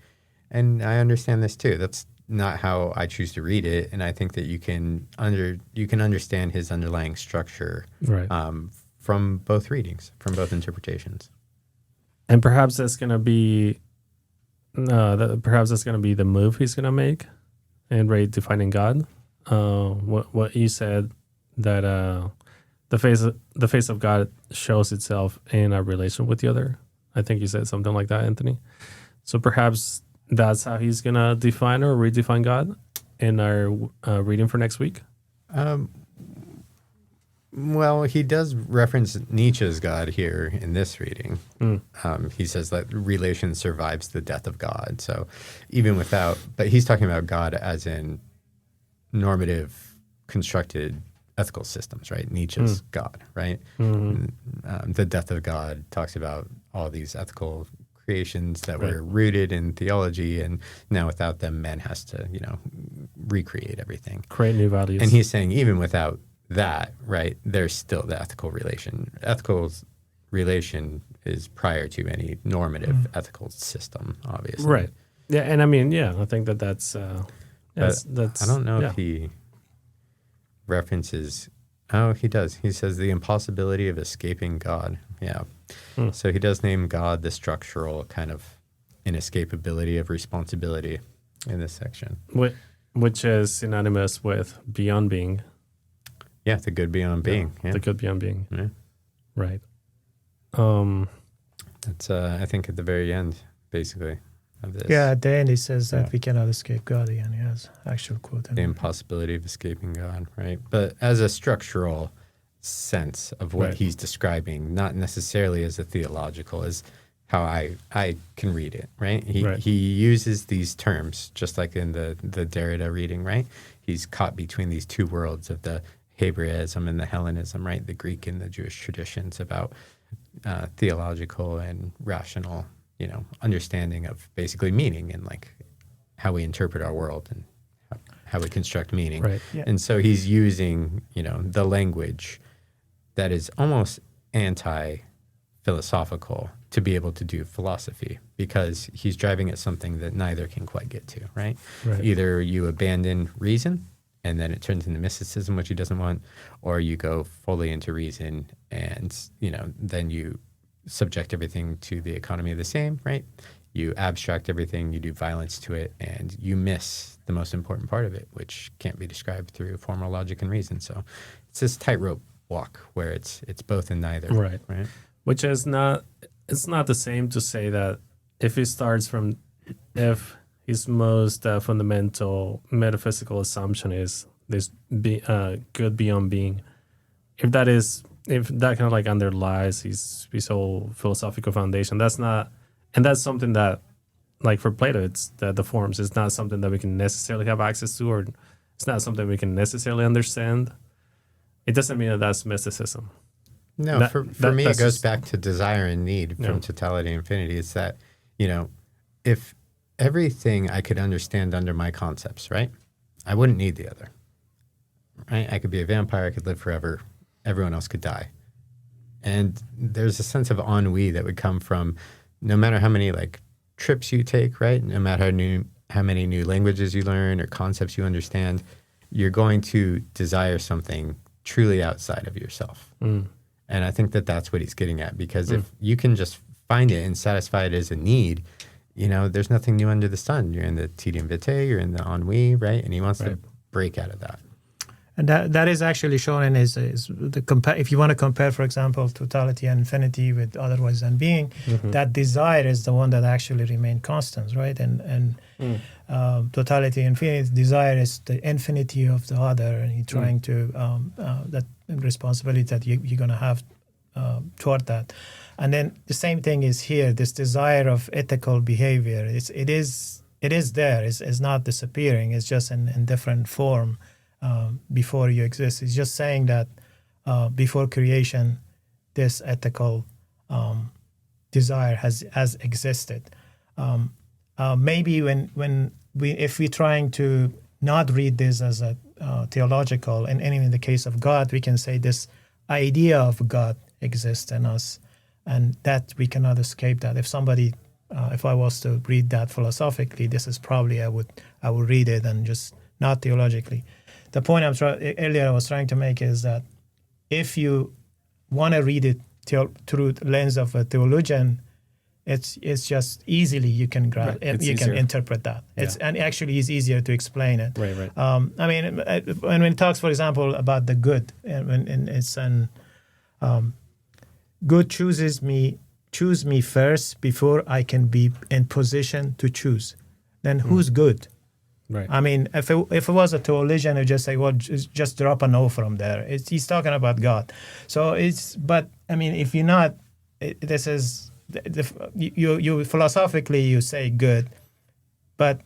And I understand this too. That's not how I choose to read it. And I think that you can understand his underlying structure Right. from both readings, from both interpretations. And perhaps that's going to be the move he's going to make in defining God. What you said, that the face of God shows itself in our relation with the other. I think you said something like that, Anthony. So perhaps that's how he's going to define or redefine God in our reading for next week. Well, he does reference Nietzsche's God here in this reading. He says that relation survives the death of God. So even without, but he's talking about God as in normative, constructed ethical systems, right? Nietzsche's God, right? The death of God talks about all these ethical creations that were rooted in theology, and now without them, man has to, recreate everything. Create new values. And he's saying even without that, right, there's still the ethical relation. Ethical relation is prior to any normative ethical system, obviously. Right. Yeah, and I mean, I think that's I don't know if he references. Oh, he does. He says the impossibility of escaping God. Yeah. So he does name God the structural kind of inescapability of responsibility in this section. Which is synonymous with beyond being. Yeah, the good beyond being. Yeah. The good beyond being. Yeah. Right. That's, I think, at the very end, basically, of this. Yeah, at the end he says that we cannot escape God again. He has actual quote. The impossibility of escaping God, right? But as a structural sense of what he's describing, not necessarily as a theological, as how I can read it, right? He uses these terms, just like in the Derrida reading, right? He's caught between these two worlds of the Hebraism and the Hellenism, right? The Greek and the Jewish traditions about theological and rational, understanding of basically meaning and like how we interpret our world and how we construct meaning. Right. Yeah. And so he's using, the language that is almost anti-philosophical to be able to do philosophy, because he's driving at something that neither can quite get to, right? Either you abandon reason and then it turns into mysticism, which he doesn't want, or you go fully into reason and, then you subject everything to the economy of the same, right? You abstract everything, you do violence to it, and you miss the most important part of it, which can't be described through formal logic and reason. So it's this tightrope walk where it's both and neither. Right. Which is it's not the same to say that if his most fundamental metaphysical assumption is this good beyond being, if that kind of like underlies his whole philosophical foundation, that's something that, like for Plato, it's the forms. It's not something that we can necessarily have access to, or it's not something we can necessarily understand. It doesn't mean that that's mysticism. No, for me, it goes back to desire and need from totality and infinity. It's that, if everything I could understand under my concepts, right, I wouldn't need the other. Right? I could be a vampire, I could live forever, everyone else could die. And there's a sense of ennui that would come from no matter how many trips you take, right? No matter how many new languages you learn or concepts you understand, you're going to desire something truly outside of yourself. And I think that that's what he's getting at, because if you can just find it and satisfy it as a need, there's nothing new under the sun. You're in the tedium vitae, you're in the ennui, right? And he wants to break out of that. And that is actually shown in if you want to compare, for example, totality and infinity with otherwise than being, that desire is the one that actually remain constant, right? And totality and infinity, desire is the infinity of the other, and you're trying to that responsibility that you're going to have toward that. And then the same thing is here. This desire of ethical behavior, it is there. It's not disappearing. It's just in different form. Before you exist. It's just saying that before creation, this ethical desire has existed. maybe when if we're trying to not read this as a theological, and in the case of God, we can say this idea of God exists in us, and that we cannot escape that. If I was to read that philosophically, this is probably I would read it and just not theologically. The point earlier I was trying to make is that if you want to read it through the lens of a theologian, it's just easily you can grab Right. you can interpret that. And actually it's easier to explain it. Right. I mean, when it talks, for example, about the good, and it's good choose me first before I can be in position to choose. Then who's good? Right. I mean, if it was a theologian, who just say, well, just drop a no from there. He's talking about God. So but I mean, if you're not, this is, you philosophically, you say good, but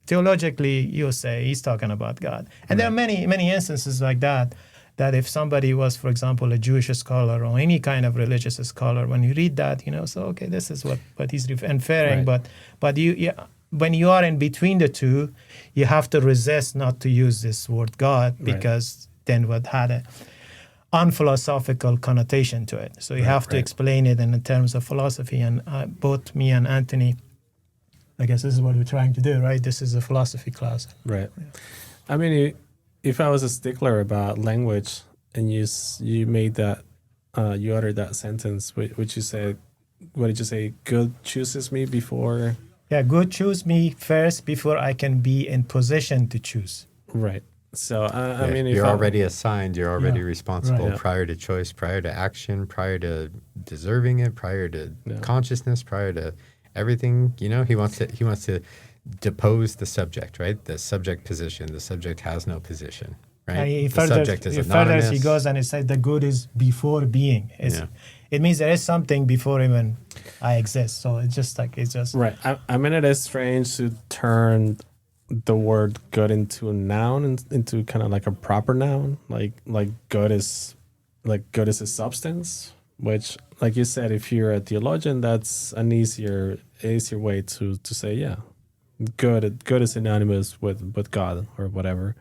theologically, you say he's talking about God. And there are many, many instances like that if somebody was, for example, a Jewish scholar or any kind of religious scholar, when you read that, so, okay, this is what he's inferring. Right. But when you are in between the two, you have to resist not to use this word God, because then what had a unphilosophical connotation to it. So you have to explain it in terms of philosophy. And both me and Anthony, I guess this is what we're trying to do, right? This is a philosophy class. Right. I mean, if I was a stickler about language and you made that, you uttered that sentence, which you said, what did you say? Good chooses me before. Yeah, good choose me first before I can be in position to choose. Right. So, I mean, you're already assigned, you're already Yeah. responsible Right. prior to choice, prior to action, prior to deserving it, prior to consciousness, prior to everything. He wants to depose the subject, right? The subject position. The subject has no position, right? And The subject is anonymous. he goes and he says the good is before being. It means there is something before even I exist. So it's just Right. I mean, it is strange to turn the word good into a noun, into kind of like a proper noun. Like good is a substance, which, like you said, if you're a theologian, that's an easier way to say, yeah, good is synonymous with God or whatever.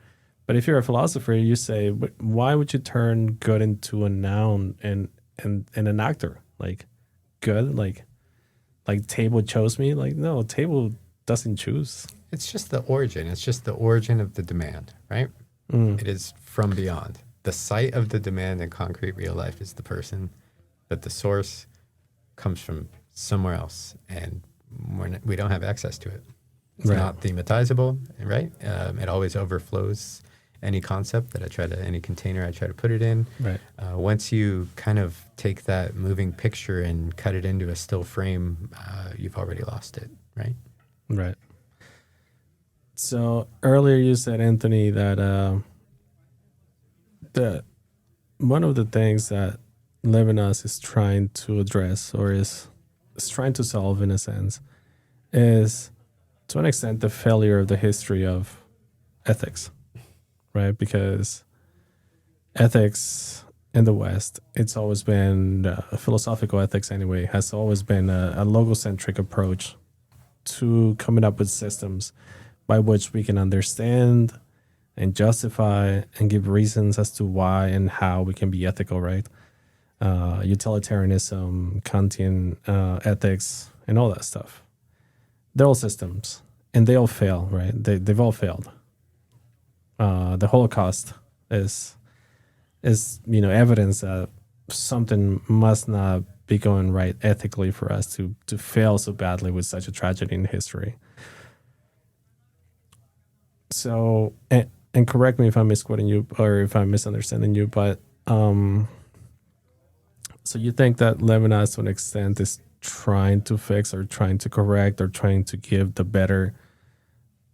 But if you're a philosopher, you say, why would you turn good into a noun and an actor? Like good, like table chose me. Like, no, table doesn't choose. It's just the origin. It's just the origin of the demand, right? It is from beyond. The site of the demand in concrete real life is the person, but the source comes from somewhere else, and we don't have access to it. It's not thematizable, right? It always overflows any concept that any container I try to put it in. Right. Once you kind of take that moving picture and cut it into a still frame, you've already lost it, right? Right. So earlier you said, Anthony, that one of the things that Levinas is trying to address, or is trying to solve in a sense, is to an extent the failure of the history of ethics, right? Because ethics in the West, it's always been, philosophical ethics anyway, has always been a logocentric approach to coming up with systems by which we can understand and justify and give reasons as to why and how we can be ethical, right? Utilitarianism, Kantian ethics, and all that stuff. They're all systems, and they all fail, right? They've all failed. The Holocaust is evidence that something must not be going right ethically for us to fail so badly with such a tragedy in history. So, and correct me if I'm misquoting you or if I'm misunderstanding you, but so you think that Levinas, to an extent, is trying to fix or trying to correct or trying to give the better,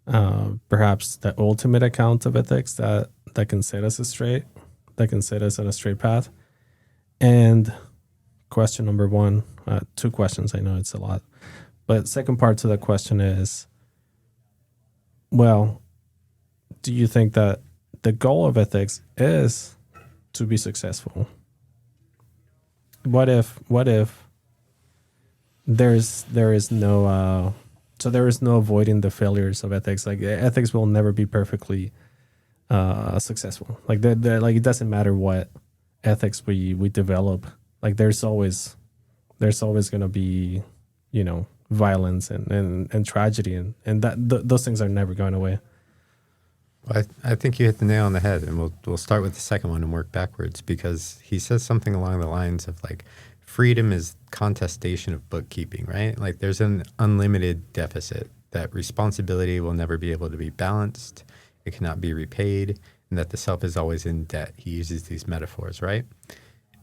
perhaps the ultimate account of ethics that can set us straight, that can set us on a straight path. And question number one, two questions, I know it's a lot, but second part to that question is, well, do you think that the goal of ethics is to be successful? What if there is no So there is no avoiding the failures of ethics. Like ethics will never be perfectly successful. Like like it doesn't matter what ethics we develop. Like there's always gonna be, violence and tragedy and those things are never going away. Well, I think you hit the nail on the head, and we'll start with the second one and work backwards, because he says something along the lines of like, freedom is contestation of bookkeeping, right? Like there's an unlimited deficit, that responsibility will never be able to be balanced, it cannot be repaid, and that the self is always in debt. He uses these metaphors, right?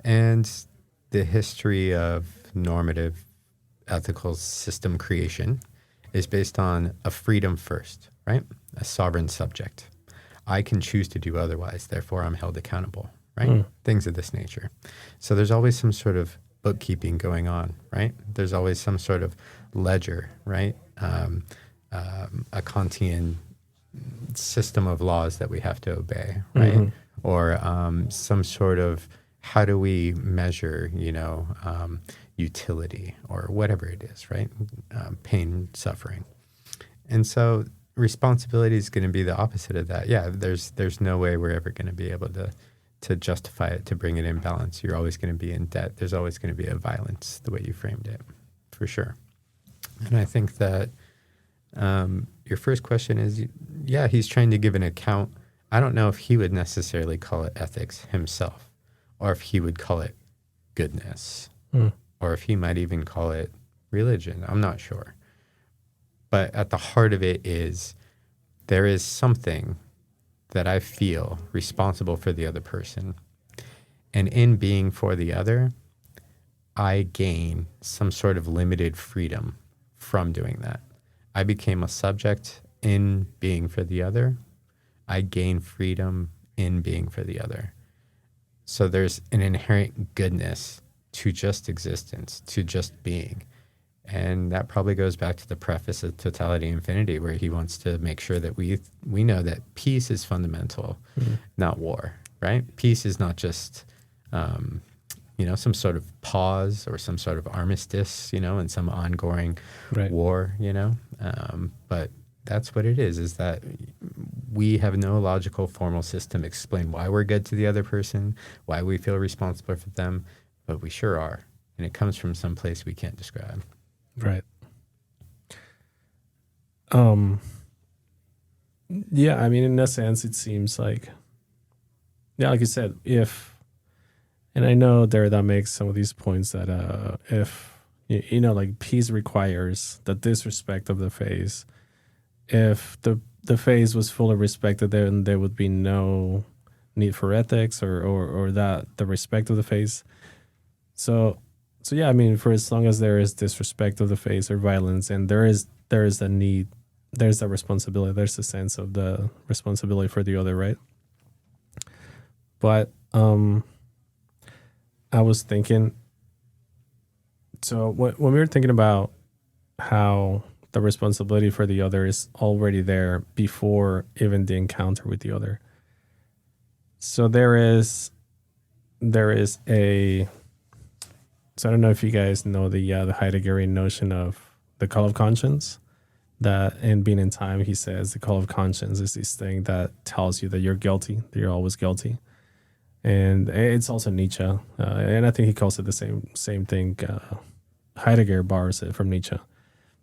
And the history of normative ethical system creation is based on a freedom first, right? A sovereign subject. I can choose to do otherwise, therefore I'm held accountable, right? Things of this nature. So there's always some sort of bookkeeping going on, right? There's always some sort of ledger, right? A Kantian system of laws that we have to obey, right? Or some sort of, how do we measure, utility or whatever it is, right? Pain, suffering. And so responsibility is going to be the opposite of that. Yeah, there's no way we're ever going to be able to justify it, to bring it in balance. You're always going to be in debt. There's always going to be a violence, the way you framed it, for sure. And I think that your first question is, yeah, he's trying to give an account. I don't know if he would necessarily call it ethics himself, or if he would call it goodness, or if he might even call it religion. I'm not sure. But at the heart of it is, there is something that I feel responsible for the other person. And in being for the other, I gain some sort of limited freedom from doing that. I became a subject in being for the other. I gain freedom in being for the other. So there's an inherent goodness to just existence, to just being. And that probably goes back to the preface of Totality Infinity, where he wants to make sure that we know that peace is fundamental, not war, right? Peace is not just, some sort of pause or some sort of armistice, and some ongoing war, but that's what it is that we have no logical formal system to explain why we're good to the other person, why we feel responsible for them, but we sure are. And it comes from some place we can't describe. Right. Yeah, I mean, in a sense, it seems like, like you said, and I know Derrida makes some of these points that if, like peace requires the disrespect of the face. If the face was fully respected, then there would be no need for ethics or that the respect of the face. So yeah, I mean, for as long as there is disrespect of the face or violence, and there is a need, there's a responsibility, there's a sense of the responsibility for the other, right? But I was thinking, so when we were thinking about how the responsibility for the other is already there before even the encounter with the other. So there is a, so I don't know if you guys know the Heideggerian notion of the call of conscience, that in Being in Time, he says the call of conscience is this thing that tells you that you're guilty, that you're always guilty. And it's also Nietzsche, and I think he calls it the same thing. Heidegger borrows it from Nietzsche.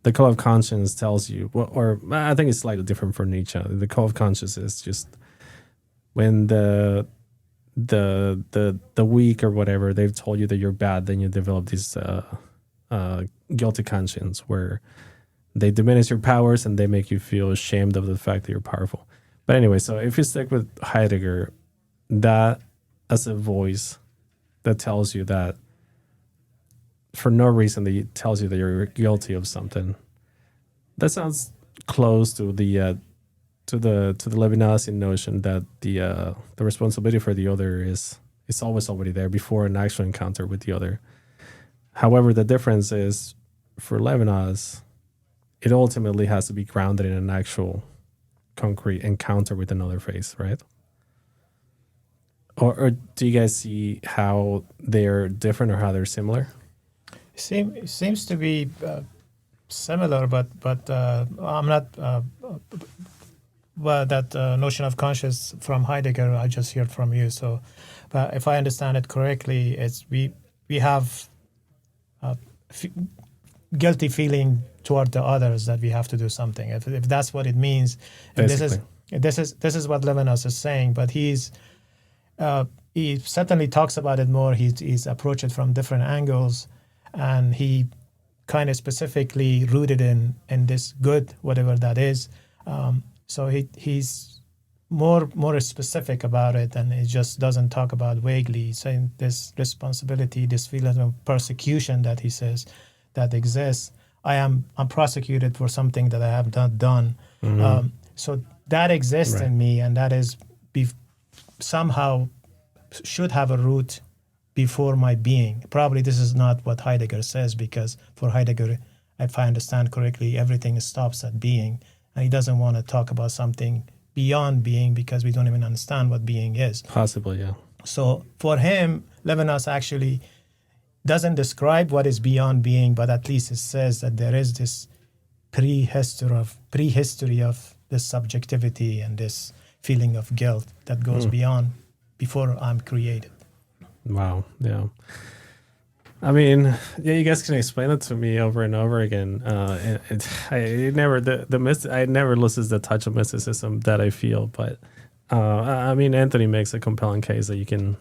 The call of conscience tells you, or I think it's slightly different for Nietzsche. The call of conscience is just when the weak or whatever, they've told you that you're bad, then you develop this guilty conscience where they diminish your powers and they make you feel ashamed of the fact that you're powerful. But anyway, so if you stick with Heidegger, that as a voice that tells you that for no reason, that it tells you that you're guilty of something, that sounds close to the Levinasian notion that the responsibility for the other is always already there before an actual encounter with the other. However, the difference is, for Levinas, it ultimately has to be grounded in an actual concrete encounter with another face, right? Or do you guys see how they're different or how they're similar? It seems to be similar, but I'm not. Well, that notion of conscious from Heidegger, I just heard from you. So, but if I understand it correctly, it's we have f- guilty feeling toward the others that we have to do something. If that's what it means, and this is what Levinas is saying. But he certainly talks about it more. He's approached it from different angles, and he kind of specifically rooted in this good, whatever that is. So he's more specific about it, and he just doesn't talk about vaguely, saying this responsibility, this feeling of persecution that he says that exists. I'm prosecuted for something that I have not done. Mm-hmm. So that exists in me, and that is somehow should have a root before my being. Probably this is not what Heidegger says, because for Heidegger, if I understand correctly, everything stops at being. And he doesn't want to talk about something beyond being because we don't even understand what being is. Possibly, yeah. So for him, Levinas actually doesn't describe what is beyond being, but at least it says that there is this prehistory of this subjectivity and this feeling of guilt that goes beyond before I'm created. Wow, yeah. I mean, yeah, you guys can explain it to me over and over again. I never loses the touch of mysticism that I feel, but I mean, Anthony makes a compelling case that you can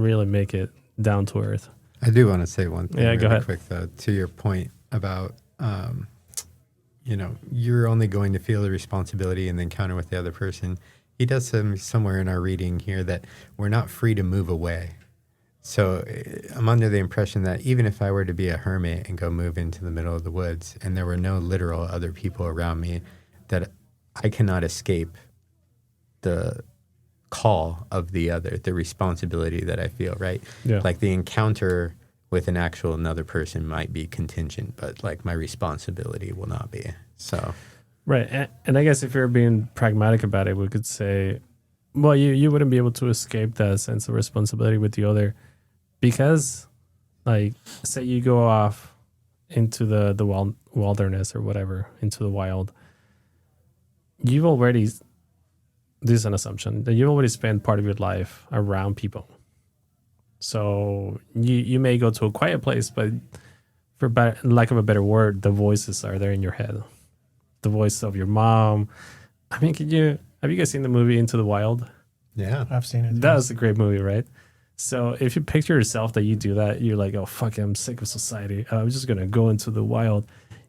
really make it down to earth. I do want to say one thing go ahead. quick, though, to your point about, you're only going to feel the responsibility in the encounter with the other person. He does somewhere in our reading here that we're not free to move away. So I'm under the impression that even if I were to be a hermit and go move into the middle of the woods and there were no literal other people around me, that I cannot escape the call of the other, the responsibility that I feel, right? Yeah. Like the encounter with an actual another person might be contingent, but like my responsibility will not be. So, right. And I guess if you're being pragmatic about it, we could say, well, you wouldn't be able to escape that sense of responsibility with the other. Because, like, say you go off into the wilderness or whatever, into the wild, you've already, this is an assumption, that you've already spent part of your life around people. So you may go to a quiet place, but for lack of a better word, the voices are there in your head. The voice of your mom. I mean, have you guys seen the movie Into the Wild? yeah. I've seen it. That's a great movie, right? So if you picture yourself that you do that, you're like, oh, fuck it, I'm sick of society. I'm just going to go into the wild.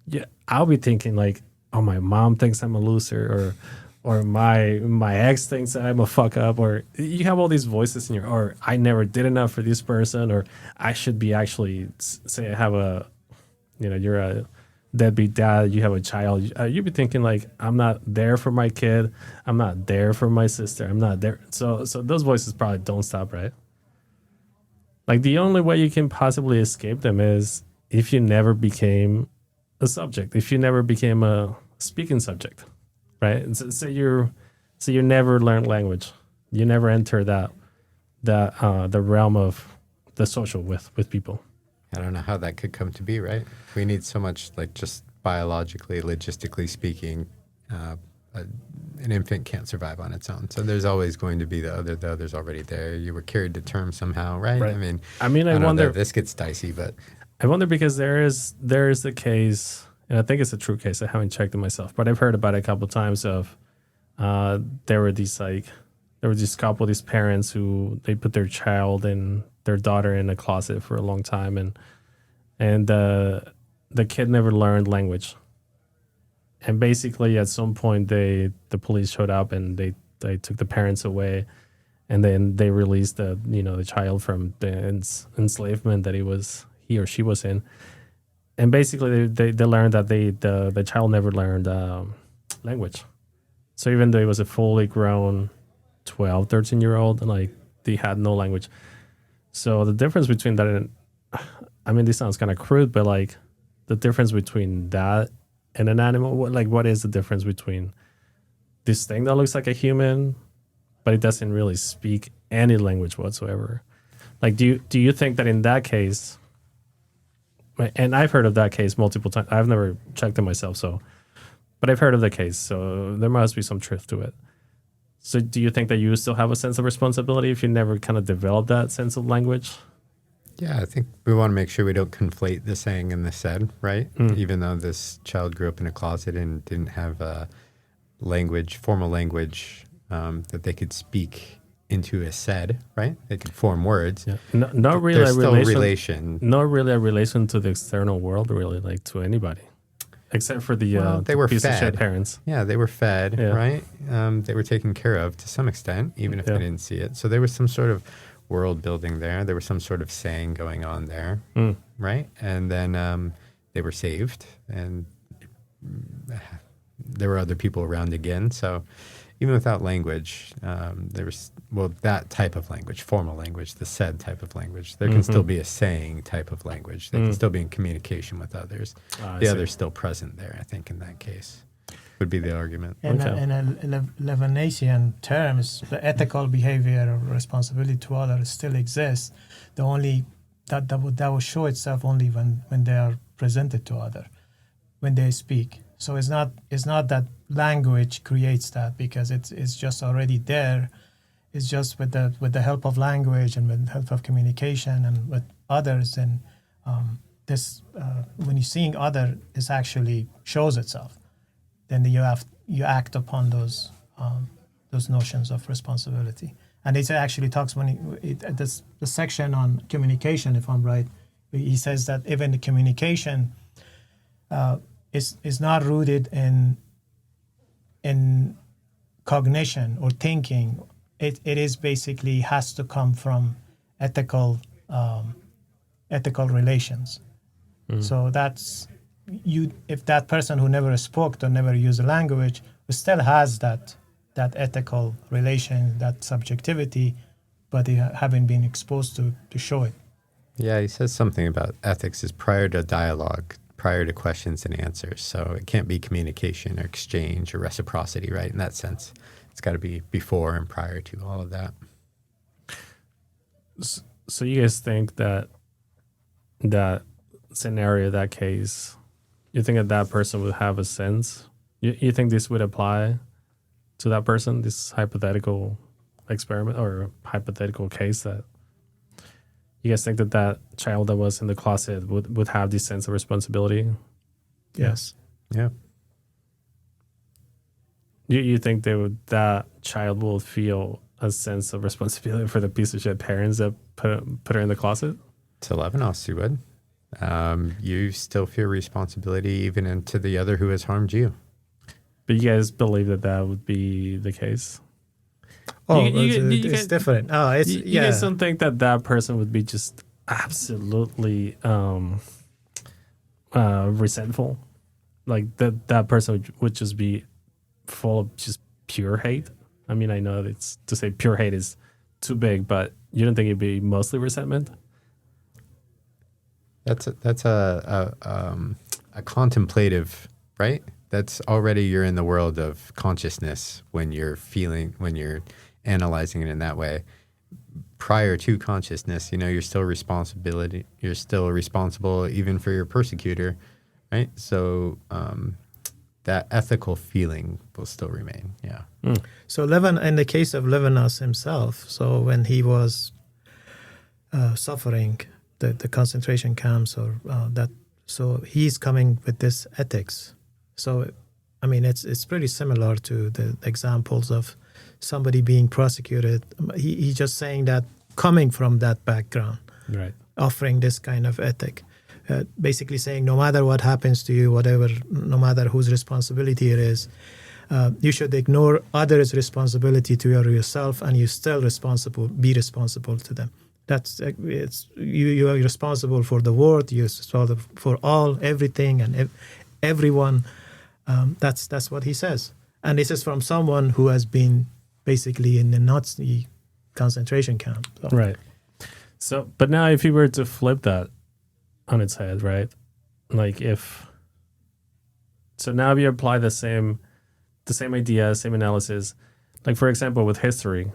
Yeah, I'll be thinking like, oh, my mom thinks I'm a loser, or my ex thinks I'm a fuck up, or you have all these voices in or I never did enough for this person, or I should be actually, say I have you're a deadbeat dad, you have a child, you'd be thinking like, I'm not there for my kid, I'm not there for my sister, I'm not there. So those voices probably don't stop, right? Like the only way you can possibly escape them is if you never became a subject, if you never became a speaking subject, right? And so you never learned language, you never enter the realm of the social with people. I don't know how that could come to be, right? We need so much, like just biologically, logistically speaking, an infant can't survive on its own. So there's always going to be the other's already there. You were carried to term somehow, right? Right. I mean, I wonder if this gets dicey, but I wonder because there is the case, and I think it's a true case. I haven't checked it myself, but I've heard about it a couple of times of there were these parents who they put their child and their daughter in a closet for a long time, and the kid never learned language. And basically, at some point, the police showed up and they took the parents away, and then they released the child from the enslavement that he or she was in. And basically, they learned that the child never learned language. So even though he was a fully grown 12, 13-year-old, and like they had no language. So the difference between that and, I mean, this sounds kind of crude, but like the difference between that and an animal, what is the difference between this thing that looks like a human, but it doesn't really speak any language whatsoever? Like, do you think that in that case, Right. And I've heard of that case multiple times. I've never checked it myself, but I've heard of the case, so there must be some truth to it. So do you think that you still have a sense of responsibility if you never kind of develop that sense of language? Yeah, I think we want to make sure we don't conflate the saying and the said, right? Even though this child grew up in a closet and didn't have a formal language that they could speak into a said, right? They could form words. Yeah. Not really There's a still relation. Not really a relation to the external world, really, like to anybody, except for they were piece of shit fed. parents. Yeah, they were fed, Yeah. right? They were taken care of to some extent, even if they didn't see it. So there was some sort of world building there. There was some sort of saying going on there, right? And then they were saved, and there were other people around again. So even without language, there was, that type of language, formal language, the said type of language, there can still be a saying type of language. They can still be in communication with others. The other's still present there, I think, in that case, would be the argument. In Levinasian terms, the ethical behavior or responsibility to others still exists. The only that will show itself only when they are presented to other, when they speak. So it's not that language creates that, because it's just already there. It's just with the help of language and with the help of communication and with others, and when you're seeing other, it actually shows itself. Then you act upon those notions of responsibility. And it actually talks the section on communication, if I'm right, he says that even the communication is not rooted in cognition or thinking. It is basically has to come from ethical relations. So that's if that person who never spoke or never used the language still has that ethical relation, that subjectivity, but they haven't been exposed to show it. Yeah, he says something about ethics is prior to dialogue, prior to questions and answers. So it can't be communication or exchange or reciprocity, right? In that sense, it's got to be before and prior to all of that. So you guys think that scenario, that case, you think that person would have a sense? You think this would apply to that person, this hypothetical experiment or hypothetical case, that you guys think that child that was in the closet would have this sense of responsibility? Yes. Yeah. You think that child will feel a sense of responsibility for the piece of shit parents that put her in the closet? To Levinas, you would. You still feel responsibility even into the other who has harmed you. But you guys believe that would be the case? Oh, it's different. Oh, you guys don't think that person would be just absolutely resentful? Like that person would just be full of just pure hate? I mean, I know it's to say pure hate is too big, but you don't think it'd be mostly resentment? That's a contemplative, right? That's already, you're in the world of consciousness when you're analyzing it in that way. Prior to consciousness, you're still responsible even for your persecutor, right? So that ethical feeling will still remain. Yeah. So in the case of Levinas himself, so when he was suffering the concentration camps so he's coming with this ethics. So, I mean, it's pretty similar to the examples of somebody being prosecuted. He's just saying that coming from that background, right, offering this kind of ethic, basically saying no matter what happens to you, no matter whose responsibility it is, you should ignore others' responsibility to yourself, and you still be responsible to them. You are responsible for the world. You're responsible for everything and everyone. That's what he says, and this is from someone who has been basically in the Nazi concentration camp. So. Right. So, but now if you were to flip that on its head, right? Like now if you apply the same idea, same analysis, like for example with history,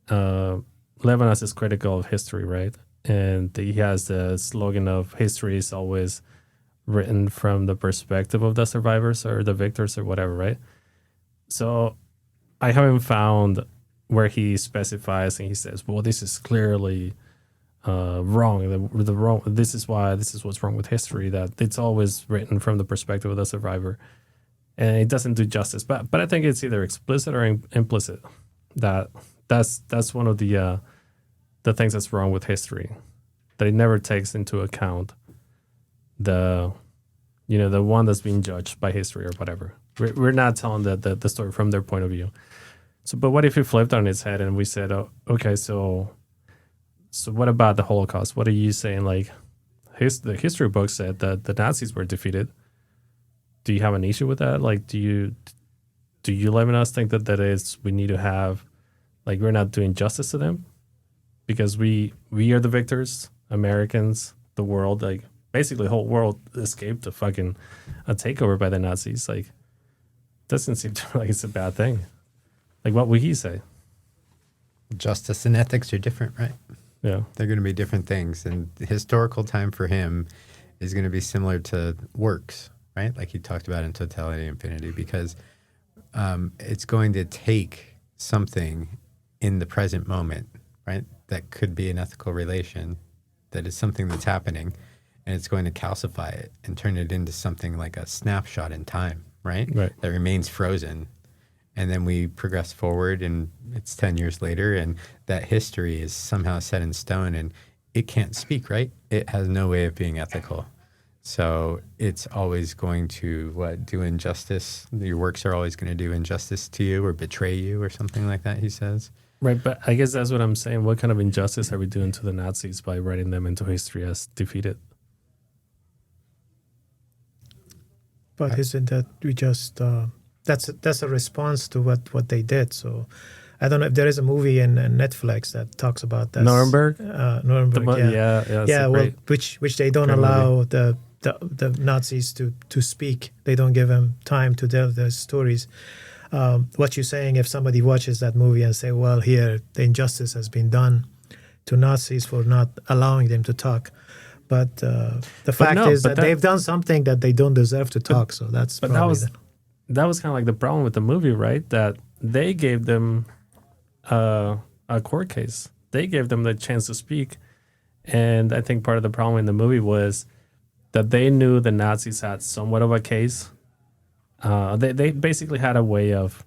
Levinas is critical of history, right? and he has the slogan of history is always written from the perspective of the survivors or the victors or whatever, right? So I haven't found where he specifies and he says, well, this is clearly wrong. The wrong. This is what's wrong with history. That it's always written from the perspective of the survivor, and it doesn't do justice. But I think it's either explicit or implicit. That's one of the things that's wrong with history, that it never takes into account the one that's being judged by history or whatever. We're not telling the story from their point of view. So, but what if we flipped on its head and we said, oh, okay, so what about the Holocaust? What are you saying? Like, the history book said that the Nazis were defeated. Do you have an issue with that? Like, do you Levinas think that is we need to have, like, we're not doing justice to them because we are the victors, Americans, the world, like basically the whole world escaped a takeover by the Nazis. Like, doesn't seem to like it's a bad thing. Like, what would he say? Justice and ethics are different, right? Yeah. They're going to be different things. And the historical time for him is going to be similar to works, right? Like he talked about in Totality Infinity, because it's going to take something in the present moment, right? That could be an ethical relation, that is something that's happening, and it's going to calcify it and turn it into something like a snapshot in time, right? Right. That remains frozen. And then we progress forward, and it's 10 years later, and that history is somehow set in stone, and it can't speak, right? It has no way of being ethical. So it's always going to do injustice. Your works are always going to do injustice to you or betray you or something like that, he says. Right, but I guess that's what I'm saying. What kind of injustice are we doing to the Nazis by writing them into history as defeated? But isn't that we just... That's a response to what they did. So I don't know if there is a movie in Netflix that talks about that. Nuremberg? Nuremberg, yeah. Well, which they don't allow the Nazis to speak. They don't give them time to tell their stories. What you're saying, if somebody watches that movie and say, well, here the injustice has been done to Nazis for not allowing them to talk. But the fact is that they've done something that they don't deserve to talk. So that's probably that was kind of like the problem with the movie, right? That they gave them a court case. They gave them the chance to speak. And I think part of the problem in the movie was that they knew the Nazis had somewhat of a case. They basically had a way of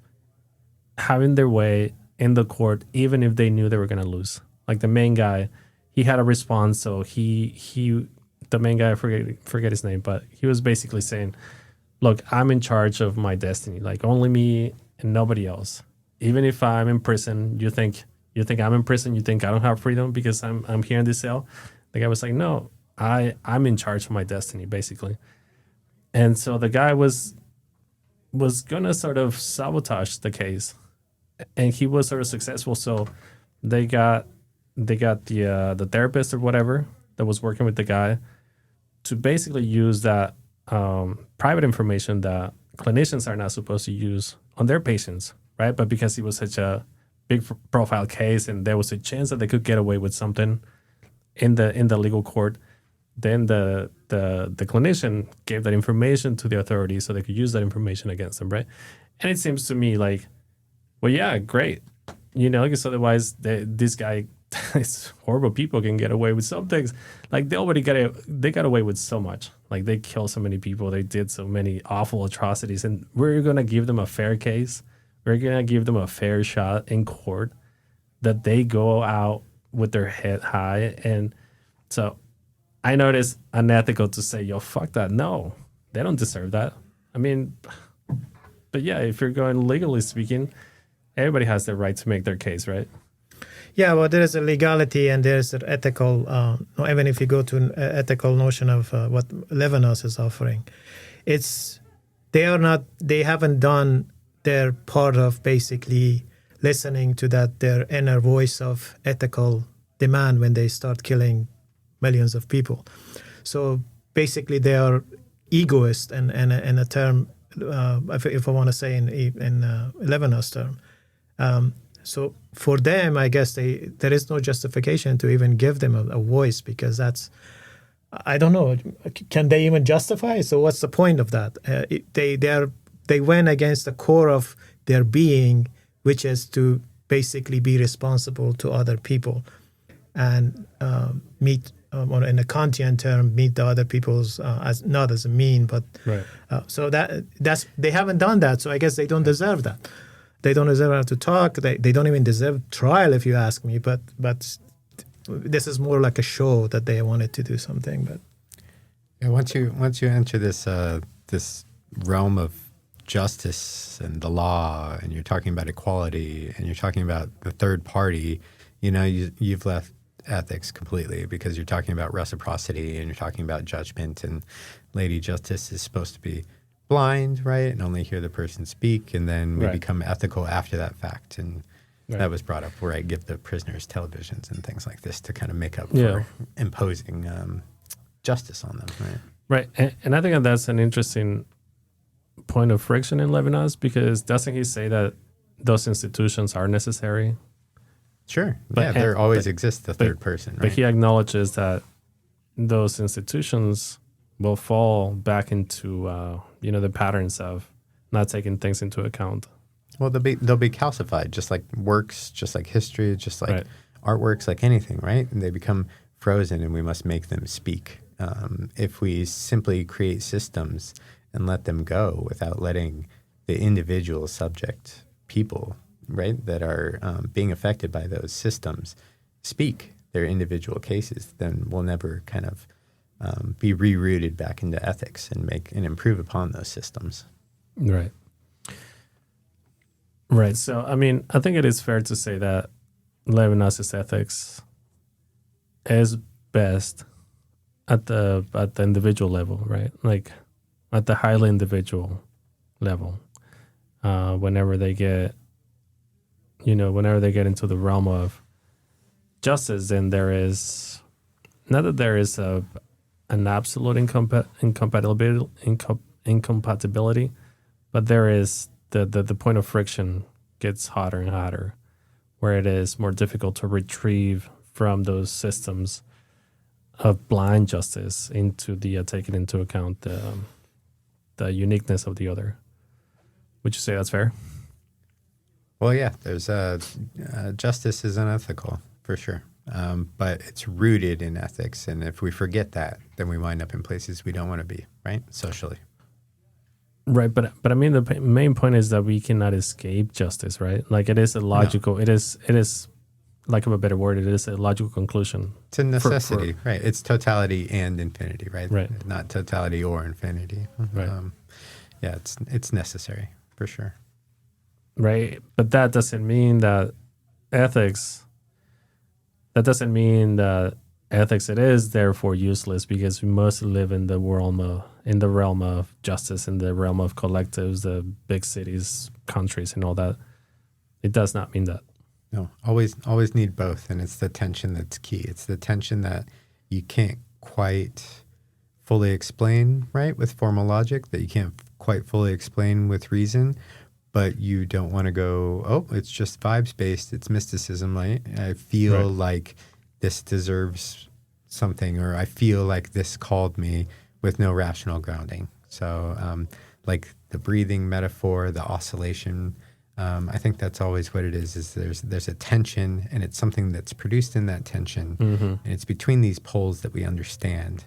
having their way in the court, even if they knew they were going to lose. Like the main guy, he had a response. So the main guy, I forget his name, but he was basically saying, look, I'm in charge of my destiny. Like, only me and nobody else. Even if I'm in prison, you think I'm in prison, you think I don't have freedom because I'm here in this cell. The guy was like, no, I'm in charge of my destiny, basically. And so the guy was gonna sort of sabotage the case, and he was sort of successful. So they got the therapist or whatever that was working with the guy to basically use that private information that clinicians are not supposed to use on their patients, right? But because it was such a big profile case and there was a chance that they could get away with something in the legal court, then the clinician gave that information to the authorities so they could use that information against them, right? And it seems to me like, well, yeah, great. Because otherwise this guy, these horrible people can get away with some things. Like they got away with so much. Like they killed so many people. They did so many awful atrocities. And we're going to give them a fair case. We're going to give them a fair shot in court that they go out with their head high. And so I know it's unethical to say, yo, fuck that. No, they don't deserve that. I mean, but yeah, if you're going legally speaking, everybody has the right to make their case, right? Yeah, well, there is a legality and there is an ethical, even if you go to an ethical notion of what Levinas is offering, they haven't done their part of basically listening to their inner voice of ethical demand when they start killing millions of people. So basically they are egoist in a term, if I want to say in Levinas' term. so for them, I guess there is no justification to even give them a voice, because that's, I don't know, can they even justify? So what's the point of that? They went against the core of their being, which is to basically be responsible to other people and meet, or in a Kantian term, meet the other people's as not as a mean, but Right. so that's they haven't done that. So I guess they don't deserve that. They don't deserve to talk. They don't even deserve trial, if you ask me. But this is more like a show that they wanted to do something. But Yeah, once you enter this realm of justice and the law, and you're talking about equality, and you're talking about the third party, you've left ethics completely, because you're talking about reciprocity and you're talking about judgment, and Lady Justice is supposed to be blind, right, and only hear the person speak, and then we Right. become ethical after that fact. And Right. that was brought up where I give the prisoners televisions and things like this to kind of make up Yeah. for imposing justice on them, right? Right. And I think that that's an interesting point of friction in Levinas, because doesn't he say that those institutions are necessary? Sure. But- Yeah, there always but- exists the third person, right? But he acknowledges that those institutions will fall back into the patterns of not taking things into account. Well, they'll be calcified, just like works, just like history, just like Right. artworks, like anything, right? And they become frozen, and we must make them speak. If we simply create systems and let them go without letting the individual subject people, right, that are being affected by those systems speak their individual cases, then we'll never kind of be rerouted back into ethics and make and improve upon those systems. Right. Right. So, I mean, I think it is fair to say that Levinas's ethics is best at the individual level, right? Like at the highly individual level. Whenever they get into the realm of justice, then there is not that there is an absolute incompatibility, but there is the point of friction gets hotter and hotter, where it is more difficult to retrieve from those systems of blind justice into the taking into account the uniqueness of the other. Would you say that's fair? Well, yeah, there's justice is unethical for sure, but it's rooted in ethics. And if we forget that, then we wind up in places we don't want to be, right? Socially. Right, but I mean the main point is that we cannot escape justice, right? Like it is a logical. No. It is, lack of a better word, it is a logical conclusion. It's a necessity, right? It's totality and infinity, right? Right. Not totality or infinity. Right. Yeah, it's necessary for sure. Right, but that doesn't mean that ethics. That doesn't mean that ethics it is therefore useless, because we must live in the realm of justice, in the realm of collectives, the big cities, countries, and all that. It does not mean that. No, always need both, and it's the tension that's key. It's the tension that you can't quite fully explain, right, with formal logic, that you can't quite fully explain with reason, but you don't want to go, oh, it's just vibes based, it's mysticism, right? I feel like this deserves something, or I feel like this called me, with no rational grounding. So like the breathing metaphor, the oscillation, I think that's always what it is there's a tension, and it's something that's produced in that tension. Mm-hmm. And it's between these poles that we understand,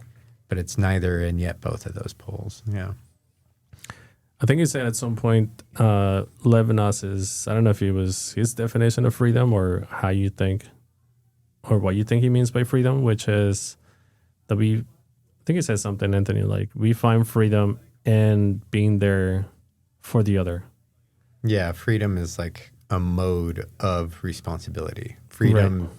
but it's neither and yet both of those poles. Yeah. I think he said at some point, Levinas is, I don't know if it was his definition of freedom or how you think, or what you think he means by freedom, which is that I think he says something, Anthony, like we find freedom in being there for the other. Yeah, freedom is like a mode of responsibility. Freedom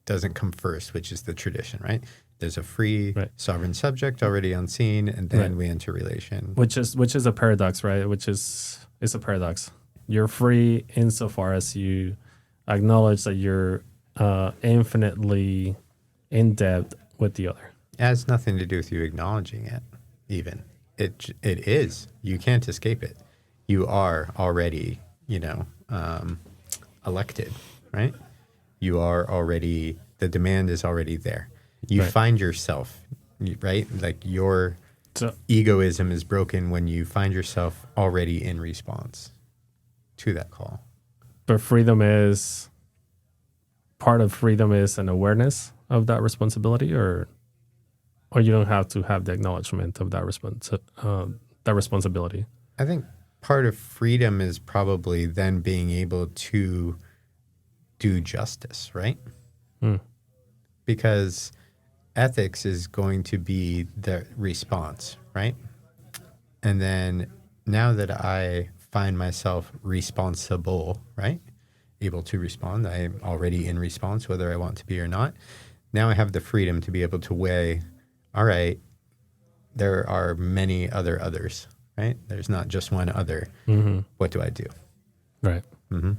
doesn't come first, which is the tradition, right? There's a free sovereign subject already unseen, and then we enter relation. Which is a paradox, right? It's a paradox. You're free insofar as you acknowledge that you're infinitely in depth with the other. It has nothing to do with you acknowledging it, even. It is. You can't escape it. You are already, elected, right? You are already, the demand is already there. You Right. find yourself, right? Like your So, egoism is broken when you find yourself already in response to that call. but freedom is part of freedom is an awareness of that responsibility, or you don't have to have the acknowledgement of that responsibility. I think part of freedom is probably then being able to do justice, right? Mm. Because ethics is going to be the response, right? And then now that I find myself responsible, right? Able to respond, I am already in response, whether I want to be or not. Now I have the freedom to be able to weigh, all right, there are many other others, right? There's not just one other. Mm-hmm. What do I do? Right. Mm-hmm.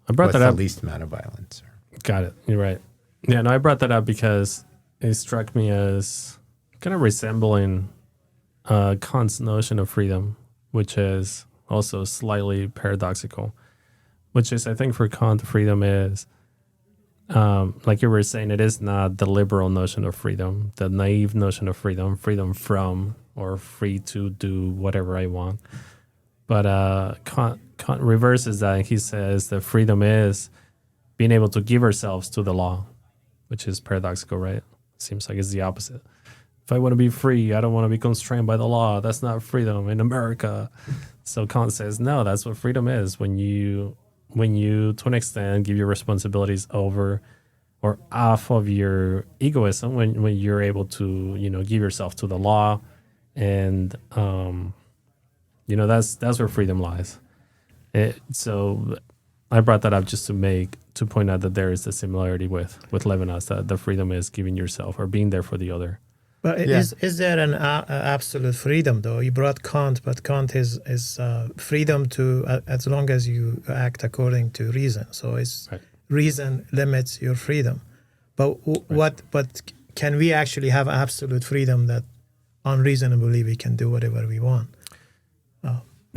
I brought What's that the up. least amount of violence? Got it. You're right. Yeah, no, I brought that up because it struck me as kind of resembling Kant's notion of freedom, which is also slightly paradoxical. Which is, I think, for Kant, freedom is, like you were saying, it is not the liberal notion of freedom, the naive notion of freedom, freedom from or free to do whatever I want. But Kant reverses that, and he says that freedom is being able to give ourselves to the law, which is paradoxical, right? Seems like it's the opposite. If I want to be free, I don't want to be constrained by the law. That's not freedom in America. So Kant says, no, that's what freedom is. When you, to an extent, give your responsibilities over or off of your egoism, when you're able to, give yourself to the law, and that's where freedom lies. So I brought that up just to point out that there is a similarity with Levinas, that the freedom is giving yourself or being there for the other. But Yeah. is there an absolute freedom, though? You brought Kant, but Kant is freedom to as long as you act according to reason. So it's Right. reason limits your freedom. But But can we actually have absolute freedom that unreasonably we can do whatever we want?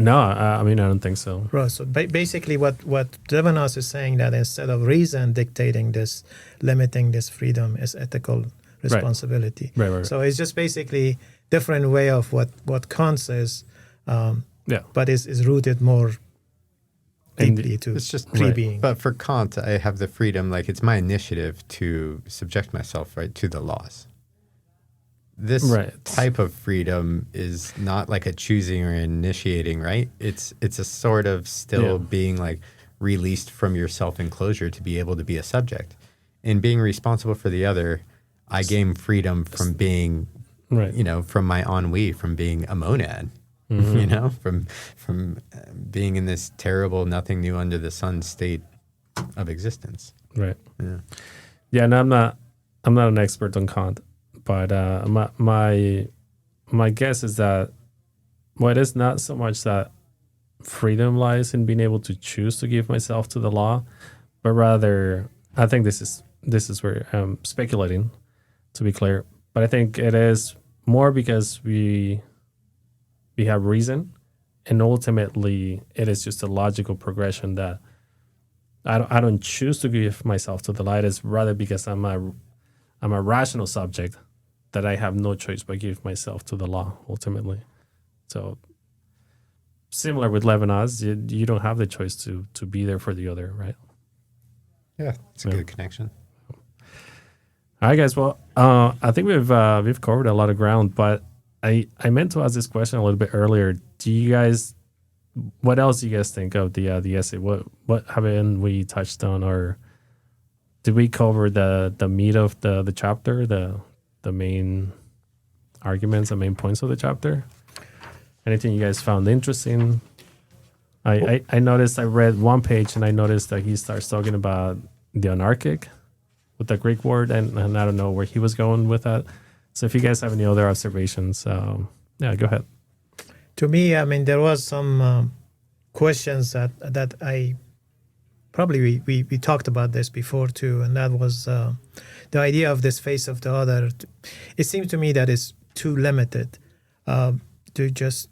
No, I mean, I don't think so. Right. So basically, what Levinas is saying, that instead of reason dictating this, limiting this freedom, is ethical responsibility. Right. So it's just basically different way of what Kant says, Yeah. but is rooted more And deeply to It's just pre-being. But for Kant, I have the freedom, like it's my initiative to subject myself, right, to the laws. This Right. type of freedom is not like a choosing or initiating, right? It's a sort of still Yeah. being like released from your self-enclosure to be able to be a subject. In being responsible for the other, I gain freedom from being, Right. from my ennui, from being a monad, from being in this terrible, nothing new under the sun state of existence. Right. Yeah. Yeah, and I'm not an expert on Kant, but my guess is that, well, it is not so much that freedom lies in being able to choose to give myself to the law, but rather, I think this is where I'm speculating, to be clear. But I think it is more because we have reason, and ultimately it is just a logical progression that I don't choose to give myself to the light. It's rather because I'm a rational subject that I have no choice but give myself to the law ultimately. So similar with Levinas, you don't have the choice to be there for the other, right? Yeah, it's a Yeah. good connection. All right, guys. Well, I think we've covered a lot of ground, but I meant to ask this question a little bit earlier. What else do you guys think of the essay? What haven't we touched on, or did we cover the meat of the chapter, the main arguments, the main points of the chapter? Anything you guys found interesting? I noticed, I read one page and I noticed that he starts talking about the anarchic with the Greek word, and I don't know where he was going with that. So if you guys have any other observations, yeah, go ahead. To me, I mean, there was some questions that I probably we talked about this before too, and that was the idea of this face of the other. It seems to me that it's too limited to just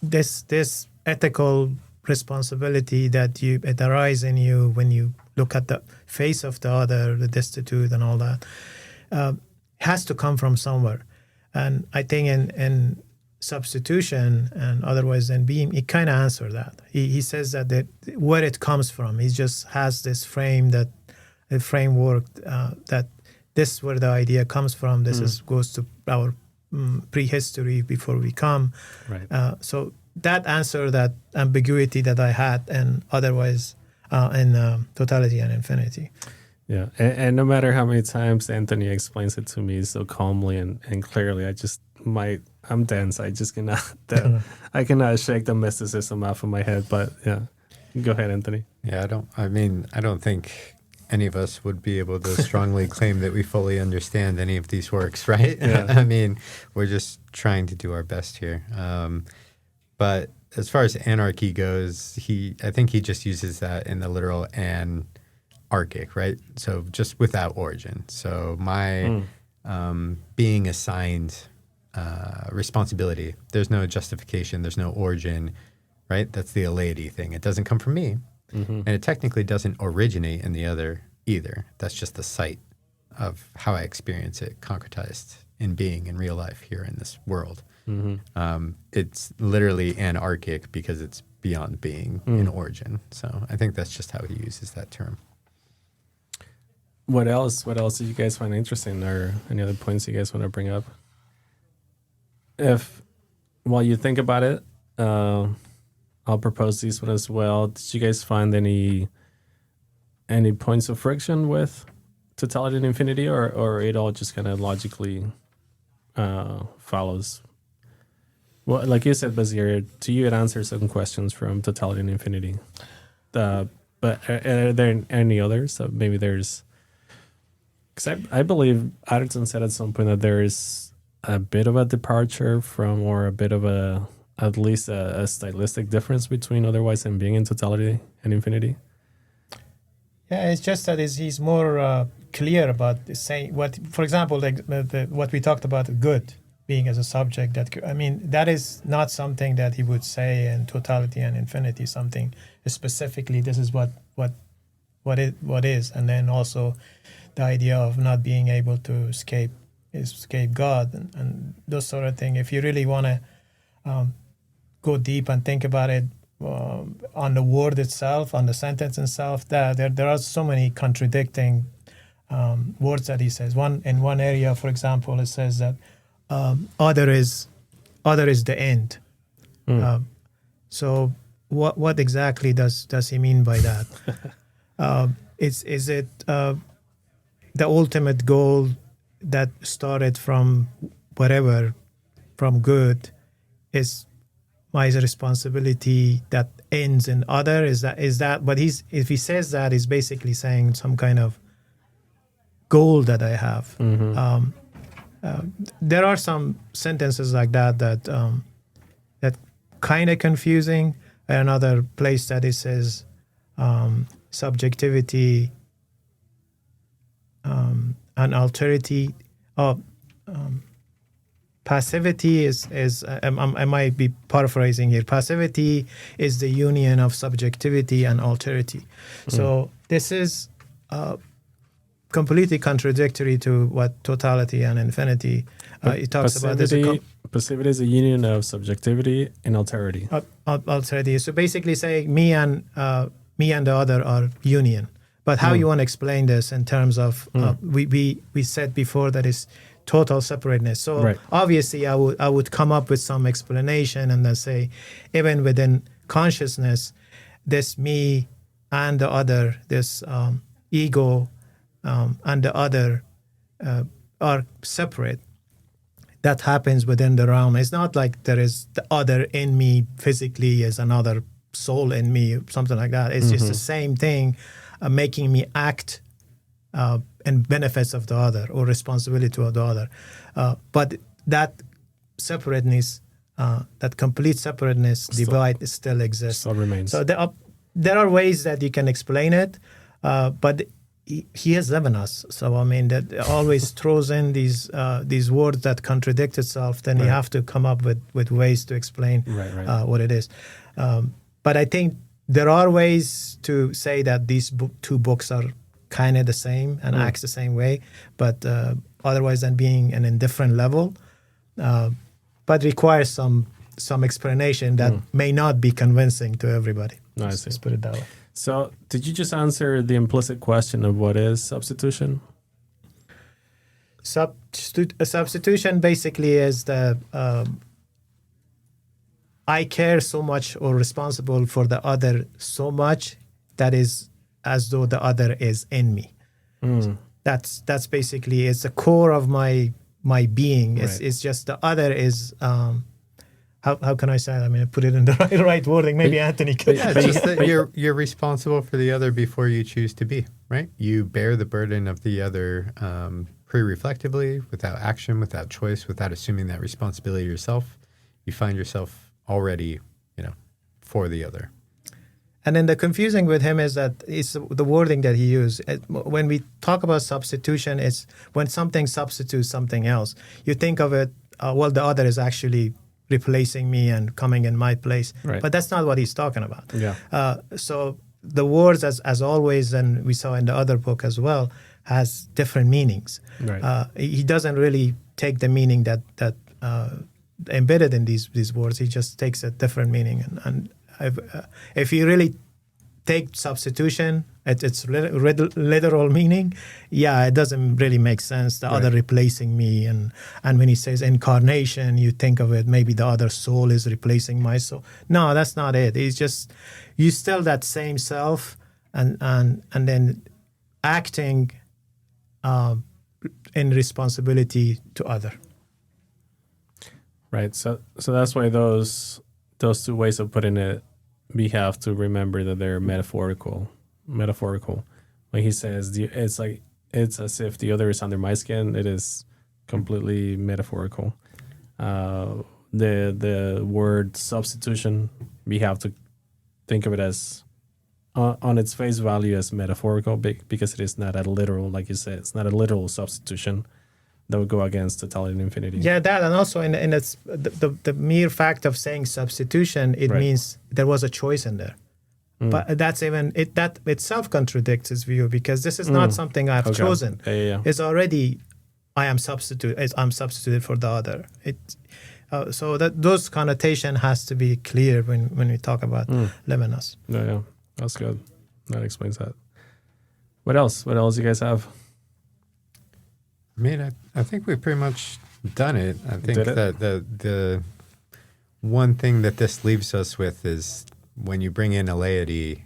this ethical responsibility that it arises in you when you look at the face of the other, the destitute, and all that, has to come from somewhere. And I think in Substitution and otherwise in Being, he kind of answered that. He says that where it comes from, he just has this framework that this is where the idea comes from. This goes to our prehistory before we come. Right. So that answer, that ambiguity that I had, and otherwise in Totality and Infinity. Yeah, and no matter how many times Anthony explains it to me so calmly and clearly, I'm dense. I just cannot. I cannot shake the mysticism off of my head. But yeah, go ahead, Anthony. Yeah, I don't think any of us would be able to strongly claim that we fully understand any of these works, right? Yeah. I mean, we're just trying to do our best here. But as far as anarchy goes, I think he just uses that in the literal anarchic, right? So just without origin. So my being assigned responsibility, there's no justification, there's no origin, right? That's the aleity thing. It doesn't come from me. And it technically doesn't originate in the other either. That's just the site of how I experience it concretized in being in real life here in this world. It's literally anarchic because it's beyond being in origin. So I think that's just how he uses that term. What else do you guys find interesting, or any other points you guys want to bring up? If, while you think about it, I'll propose this one as well. Did you guys find any points of friction with Totality and Infinity, or it all just kind of logically follows? Well, like you said, Bazir, to you it answers some questions from Totality and Infinity. But are there any others? Maybe there's... Because I believe Addison said at some point that there is a bit of a departure from, or a bit of at least a stylistic difference between Otherwise and Being in Totality and Infinity. Yeah, it's just that he's more clear about saying what, for example, like what we talked about, good being as a subject. That is not something that he would say in Totality and Infinity. Something specifically, this is what is, and then also the idea of not being able to escape God and those sort of things. If you really want to go deep and think about it on the word itself, on the sentence itself, there are so many contradicting words that he says. In one area, for example, it says that other is the end. So what exactly does he mean by that? Is it the ultimate goal that started from whatever, from good, is my responsibility that ends in other? Is that? But if he says that, he's basically saying some kind of goal that I have. There are some sentences like that kind of confusing. Another place that it says subjectivity and alterity. Passivity is I might be paraphrasing here. Passivity is the union of subjectivity and alterity. So this is completely contradictory to what Totality and Infinity. It talks about this. Passivity is a union of subjectivity and alterity. Alterity. So basically saying me and the other are union. But how you want to explain this in terms of we said before that is total separateness. So obviously I would come up with some explanation and then say, even within consciousness, this me and the other, this ego and the other are separate. That happens within the realm. It's not like there is the other in me physically as another soul in me, something like that. It's just the same thing. Making me act and benefits of the other or responsibility of the other. But that separateness, that complete separateness, divide still exists. Still remains. So there are ways that you can explain it, but he is Levinas. So that always throws in these words that contradict itself. Then you have to come up with ways to explain what it is. But I think there are ways to say that these two books are kind of the same and acts the same way, but otherwise than being an indifferent level, but requires some explanation that may not be convincing to everybody. I see. Let's put it that way. So did you just answer the implicit question of what is substitution? Substitution basically is the I care so much or responsible for the other so much that is as though the other is in me. That's basically, it's the core of my being. It's just the other is how can I say that? I mean, put it in the right wording. Maybe Anthony could. Yeah, it's just that you're responsible for the other before you choose to be, right? You bear the burden of the other pre-reflectively, without action, without choice, without assuming that responsibility yourself. You find yourself already, for the other. And then the confusing with him is that it's the wording that he used. When we talk about substitution, it's when something substitutes something else. You think of it, the other is actually replacing me and coming in my place. Right. But that's not what he's talking about. Yeah. So the words, as always, and we saw in the other book as well, has different meanings. Right. He doesn't really take the meaning that embedded in these words. He just takes a different meaning. And if you really take substitution at its literal meaning, it doesn't really make sense. The other replacing me, and when he says incarnation, you think of it, maybe the other soul is replacing my soul. No, that's not it. It's just you still that same self, and then acting in responsibility to other. Right. So that's why those two ways of putting it, we have to remember that they're metaphorical. When he says it's as if the other is under my skin, it is completely metaphorical. The word substitution, we have to think of it as on its face value as metaphorical, because it is not a literal, like you said, it's not a literal substitution that would go against totality and infinity. Yeah, that, and also in its the mere fact of saying substitution, it means there was a choice in there. But that's that itself contradicts his view, because this is not something I've chosen. Yeah. It's already I'm substituted for the other. So that those connotation has to be clear when we talk about Levinas. Yeah, that's good. That explains that. What else? What else you guys have? I mean, I think we've pretty much done it. I think that the one thing that this leaves us with is when you bring in alaity,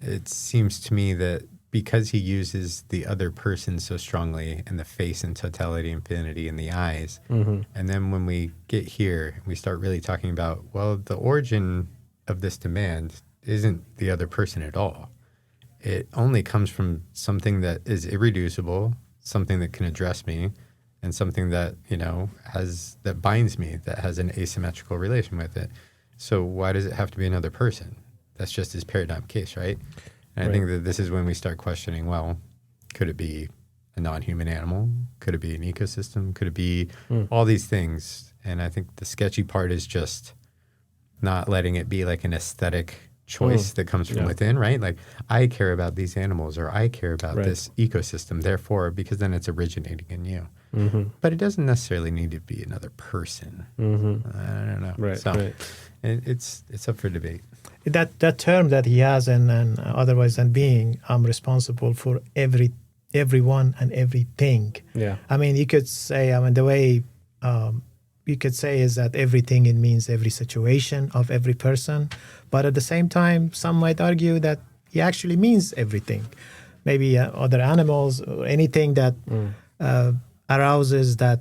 it seems to me that because he uses the other person so strongly in the face and totality, infinity, and the eyes, and then when we get here, we start really talking about, well, the origin of this demand isn't the other person at all. It only comes from something that is irreducible, something that can address me, and something that, that binds me, that has an asymmetrical relation with it. So why does it have to be another person? That's just his paradigm case, right? And I think that this is when we start questioning, well, could it be a non-human animal? Could it be an ecosystem? Could it be all these things? And I think the sketchy part is just not letting it be like an aesthetic choice that comes from within, right? Like, I care about these animals, or I care about this ecosystem, therefore, because then it's originating in you. But it doesn't necessarily need to be another person. I don't know. Right. So it's up for debate. That term that he has, and otherwise than being, I'm responsible for everyone and everything. Yeah. I mean, you could say, the way you could say is that everything, it means every situation of every person. But at the same time, some might argue that he actually means everything. Maybe other animals, or anything that arouses that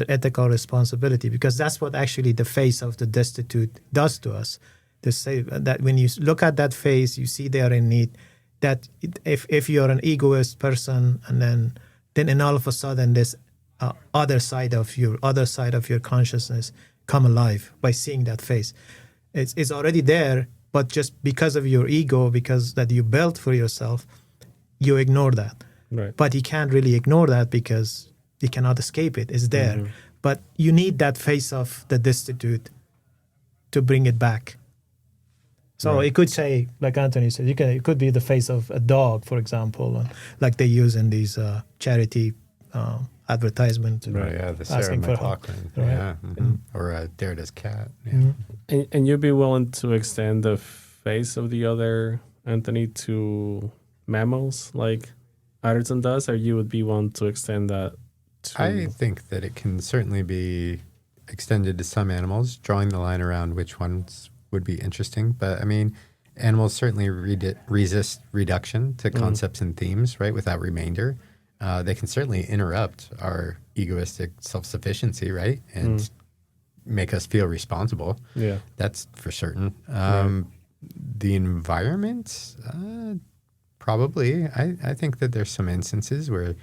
ethical responsibility, because that's what actually the face of the destitute does to us. To say that when you look at that face, you see they are in need. That if you're an egoist person, and then all of a sudden this other side of your consciousness come alive by seeing that face. It's already there, but just because of your ego, because that you built for yourself, you ignore that. Right. But you can't really ignore that because you cannot escape it. It's there. But you need that face of the destitute to bring it back. So Right. it could say, like Anthony said, it could be the face of a dog, for example, like they use in these charity advertisement. Oh, yeah, the Sarah Asking for help. McLachlan. Right. Yeah. Or Derrida's cat. Yeah. Mhm. And you'd be willing to extend the face of the other Anthony to mammals like Atherton does, or you would be willing to extend that to... I think that it can certainly be extended to some animals, drawing the line around which ones would be interesting. But I mean, animals certainly resist reduction to concepts and themes, right, without remainder. They can certainly interrupt our egoistic self-sufficiency, right, and make us feel responsible. Yeah. That's for certain. The environment, probably. I think that there's some instances where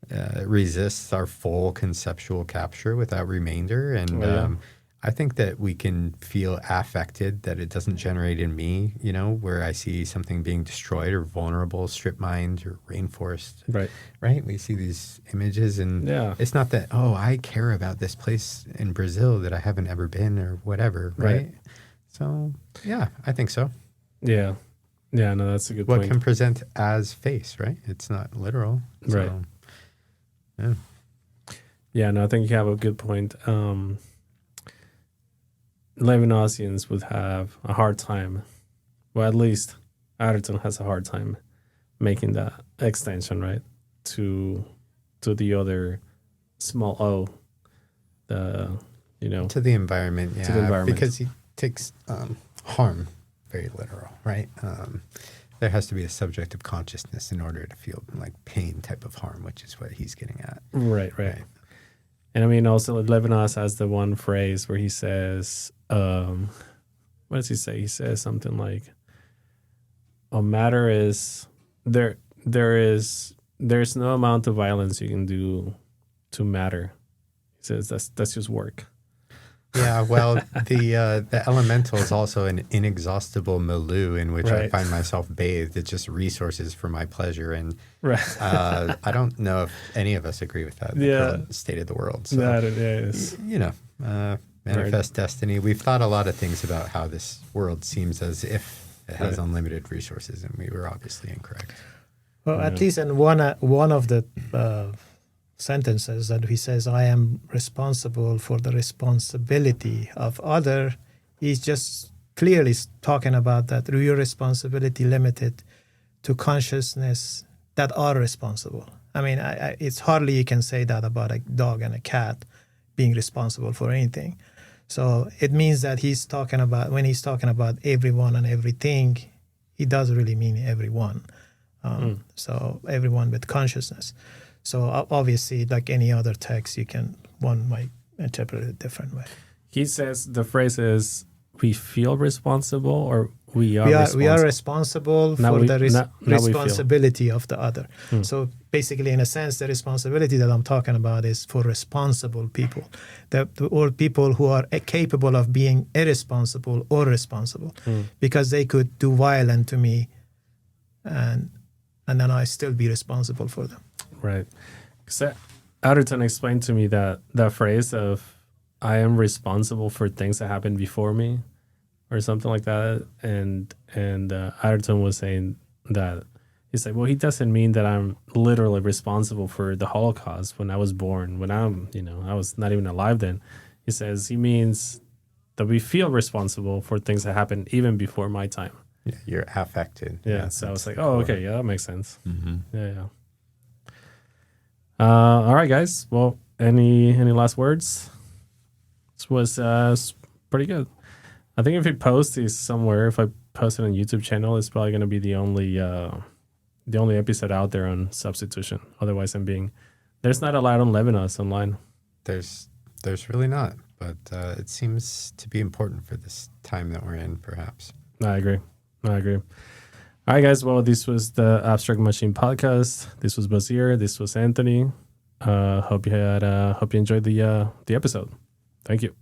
it resists our full conceptual capture without remainder. And I think that we can feel affected that it doesn't generate in me, where I see something being destroyed or vulnerable, strip mined or rainforest. Right. Right? We see these images and it's not that, I care about this place in Brazil that I haven't ever been or whatever, right? So, yeah, I think so. Yeah. Yeah, no, that's a good What point. can present as face, right? It's not literal. So, Right. Yeah. Yeah, no, I think you have a good point. Levinasians would have a hard time, well, at least Atherton has a hard time making that extension, right, to the other small o, To the environment, yeah. To the environment. Because he takes harm very literal, right? There has to be a subjective consciousness in order to feel like pain type of harm, which is what he's getting at. Right. And I mean, also Levinas has the one phrase where he says, what does he say? He says something like, matter is there's no amount of violence you can do to matter. He says that's just work. Yeah, well, the elemental is also an inexhaustible milieu in which I find myself bathed. It's just resources for my pleasure, and I don't know if any of us agree with that. The current state of the world. So, that it is. Manifest destiny. We've thought a lot of things about how this world seems as if it has unlimited resources, and we were obviously incorrect. Well, at least in one of the sentences that he says, I am responsible for the responsibility of other, he's just clearly talking about that your responsibility limited to consciousness that are responsible. I mean, it's hardly you can say that about a dog and a cat being responsible for anything. So it means that when he's talking about everyone and everything, he does really mean everyone. So everyone with consciousness. So obviously, like any other text, one might interpret it a different way. He says the phrase is, we feel responsible, or we are responsible. We are responsible for the responsibility of the other. So basically, in a sense, the responsibility that I'm talking about is for responsible people, or people who are capable of being irresponsible or responsible, because they could do violence to me, and then I still be responsible for them. Right. Because Atherton explained to me that phrase of, I am responsible for things that happened before me, or something like that. And Atherton was saying that, he's like, well, he doesn't mean that I'm literally responsible for the Holocaust when I was born, when I was not even alive then. He says he means that we feel responsible for things that happened even before my time. Yeah, you're affected. Yeah, so I was like, okay, yeah, that makes sense. Mm-hmm. Yeah. All right, guys. Well, any last words? This was pretty good. I think if we post this somewhere, if I post it on YouTube channel, it's probably going to be the only episode out there on substitution. Otherwise, there's not a lot on Levinas online. There's really not, but it seems to be important for this time that we're in, perhaps. I agree. All right, guys. Well, this was the Abstract Machine podcast. This was Basir. This was Anthony. Hope you enjoyed the episode. Thank you.